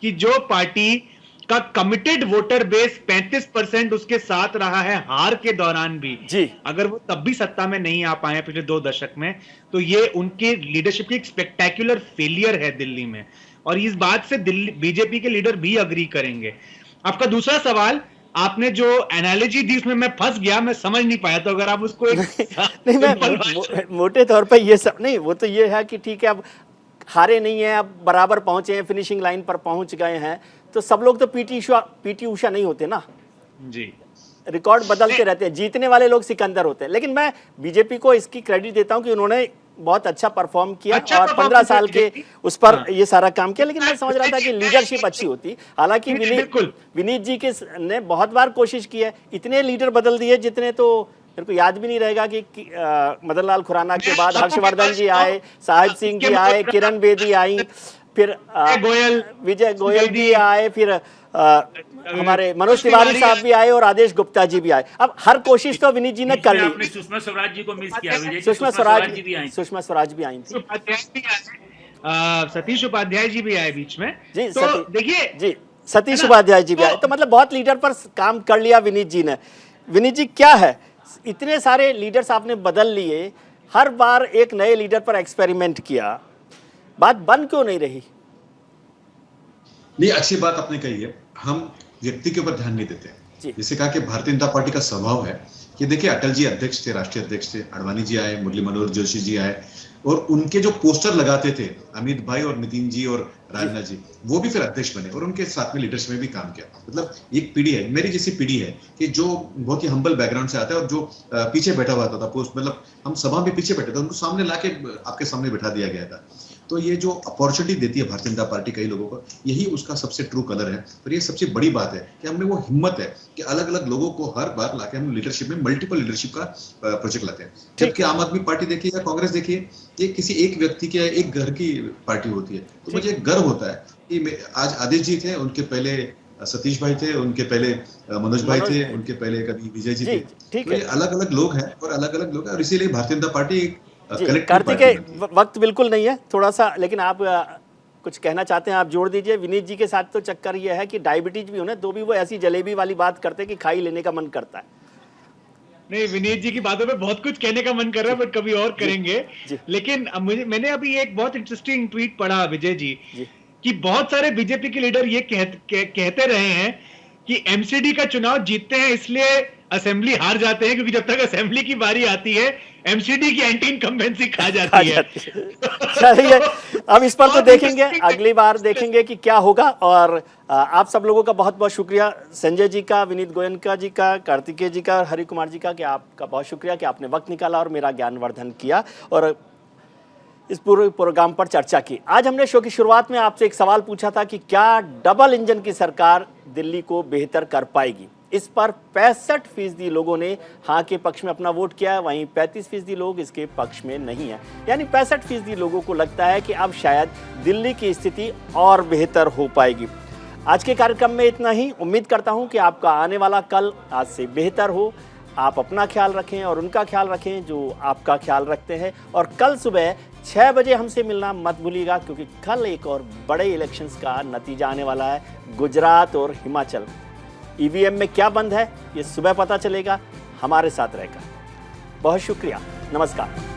कि जो पार्टी का कमिटेड वोटर बेस 35% उसके साथ रहा है हार के दौरान भी जी, अगर वो तब भी सत्ता में नहीं आ पाए पिछले 2 दशक में, तो ये उनके लीडरशिप की एक स्पेक्टेक्युलर फेलियर है दिल्ली में, और इस बात से दिल्ली बीजेपी के लीडर भी अग्री करेंगे। आपका दूसरा सवाल, आपने जो एनालॉजी दी उसमें मैं फंस गया, मैं समझ नहीं पाया, तो अगर आप उसको एक नहीं, मैं मोटे तौर पे ये सब नहीं, वो तो ये है कि ठीक है अब हारे नहीं है, अब बराबर पहुंचे हैं, फिनिशिंग लाइन पर पहुंच गए हैं, तो सब लोग तो पीटी उषा नहीं होते ना, जी रिकॉर्ड बदलते रहते हैं, जीतने वाले लोग सिकंदर होते हैं। लेकिन मैं बीजेपी को इसकी क्रेडिट देता हूं कि उन्होंने बहुत अच्छा परफॉर्म किया और 15 साल के उस पर ये सारा काम किया। लेकिन मैं समझ रहा था कि लीडरशिप अच्छी होती। हालांकि विनीत जी के ने बहुत बार कोशिश की है, इतने लीडर बदल दिए जितने तो मेरे को याद भी नहीं रहेगा कि मदन लाल खुराना के बाद हर्षवर्धन जी आए, साहिब सिंह जी आए, किरण बेदी आई, फिर विजय गोयल भी आए, फिर हमारे मनोज तिवारी साहब भी आए और आदेश गुप्ता जी भी आए। अब हर कोशिश तो विनीत जी ने कर ली। सुषमा स्वराज जी को मिस किया, सुषमा स्वराज भी आई थी, सतीश उपाध्याय जी भी आए बीच में जी। तो देखिए जी, सतीश उपाध्याय जी भी आए। तो मतलब बहुत लीडर पर काम कर लिया विनीत जी ने। विनीत जी, क्या है, इतने सारे लीडर्स आपने बदल लिए, हर बार एक नए लीडर पर एक्सपेरिमेंट किया, बात बन क्यों नहीं रही? नहीं, अच्छी बात आपने कही है। हम व्यक्ति के ऊपर ध्यान नहीं देते। जैसे कहा कि भारतीय जनता पार्टी का स्वभाव है कि देखिए, अटल जी अध्यक्ष थे, राष्ट्रीय अध्यक्ष थे, अडवाणी जी आए, मुरली मनोहर जोशी जी आए, और उनके जो पोस्टर लगाते थे अमित भाई और नितिन जी और राजनाथ जी, वो भी फिर अध्यक्ष बने और उनके साथ में लीडरशिप में भी काम किया। मतलब एक पीढ़ी है, मेरी जैसी पीढ़ी है कि जो बहुत ही हम्बल बैकग्राउंड से आता है और जो पीछे बैठा हुआ था पोस्ट, मतलब हम सभा में पीछे बैठे थे, उनको सामने लाके आपके सामने बैठा दिया गया था। तो ये जो अपॉर्चुनिटी देती है भारतीय जनता पार्टी कई लोगों को, यही उसका सबसे ट्रू कलर है। और ये सबसे बड़ी बात है कि हमने वो हिम्मत है कि अलग अलग लोगों को हर बार लाके हम लीडरशिप में मल्टीपल लीडरशिप का प्रोजेक्ट लाते हैं। जबकि आम आदमी पार्टी देखिए या कांग्रेस देखिए, ये किसी एक व्यक्ति के एक घर की पार्टी होती है। तो मुझे गर्व होता है कि आज आदेश जी थे, उनके पहले सतीश भाई थे, उनके पहले मनोज भाई थे, उनके पहले कभी विजय जी थे। तो ये अलग अलग लोग हैं और अलग अलग लोग हैं, और इसीलिए भारतीय जनता पार्टी कार्तिक, वक्त बिल्कुल नहीं है थोड़ा सा, लेकिन आप कुछ कहना चाहते हैं, आप जोड़ दीजिए। विनीत जी के साथ तो चक्कर ये है कि डायबिटीज भी होने तो भी वो ऐसी जलेबी वाली बात करते हैं कि खाई लेने का मन करता है। नहीं, विनीत जी की बातों पे बहुत कुछ कहने का मन कर रहा है, बट कभी और करेंगे। लेकिन मैंने अभी एक बहुत इंटरेस्टिंग ट्वीट पढ़ा विजय जी कि बहुत सारे बीजेपी के लीडर ये कहते रहे हैं कि एमसीडी का चुनाव जीतते हैं इसलिए असेंबली हार जाते हैं, क्योंकि जब तक असेंबली की बारी आती है एमसीडी की एंटी इनकम्बेंसी खा जाती है। चलिए, अब इस पर तो देखेंगे, अगली बार देखेंगे कि क्या होगा। और आप सब लोगों का बहुत बहुत शुक्रिया, संजय जी का, विनीत गोयनका जी का, कार्तिकेय जी का, हरि कुमार जी का, कि आपका बहुत शुक्रिया कि आपने वक्त निकाला और मेरा ज्ञानवर्धन किया और इस पूरे प्रोग्राम पर चर्चा की। आज हमने शो की शुरुआत में आपसे एक सवाल पूछा था कि क्या डबल इंजन की सरकार दिल्ली को बेहतर कर पाएगी। इस पर 65% लोगों ने हाँ के पक्ष में अपना वोट किया है, वहीं 35% लोग इसके पक्ष में नहीं है। यानी 65% लोगों को लगता है कि अब शायद दिल्ली की स्थिति और बेहतर हो पाएगी। आज के कार्यक्रम में इतना ही। उम्मीद करता हूं कि आपका आने वाला कल आज से बेहतर हो। आप अपना ख्याल रखें और उनका ख्याल रखें जो आपका ख्याल रखते हैं। और कल सुबह 6 बजे हमसे मिलना मत भूलिएगा, क्योंकि कल एक और बड़े इलेक्शंस का नतीजा आने वाला है, गुजरात और हिमाचल। ईवीएम में क्या बंद है ये सुबह पता चलेगा। हमारे साथ रहेगा। बहुत शुक्रिया, नमस्कार।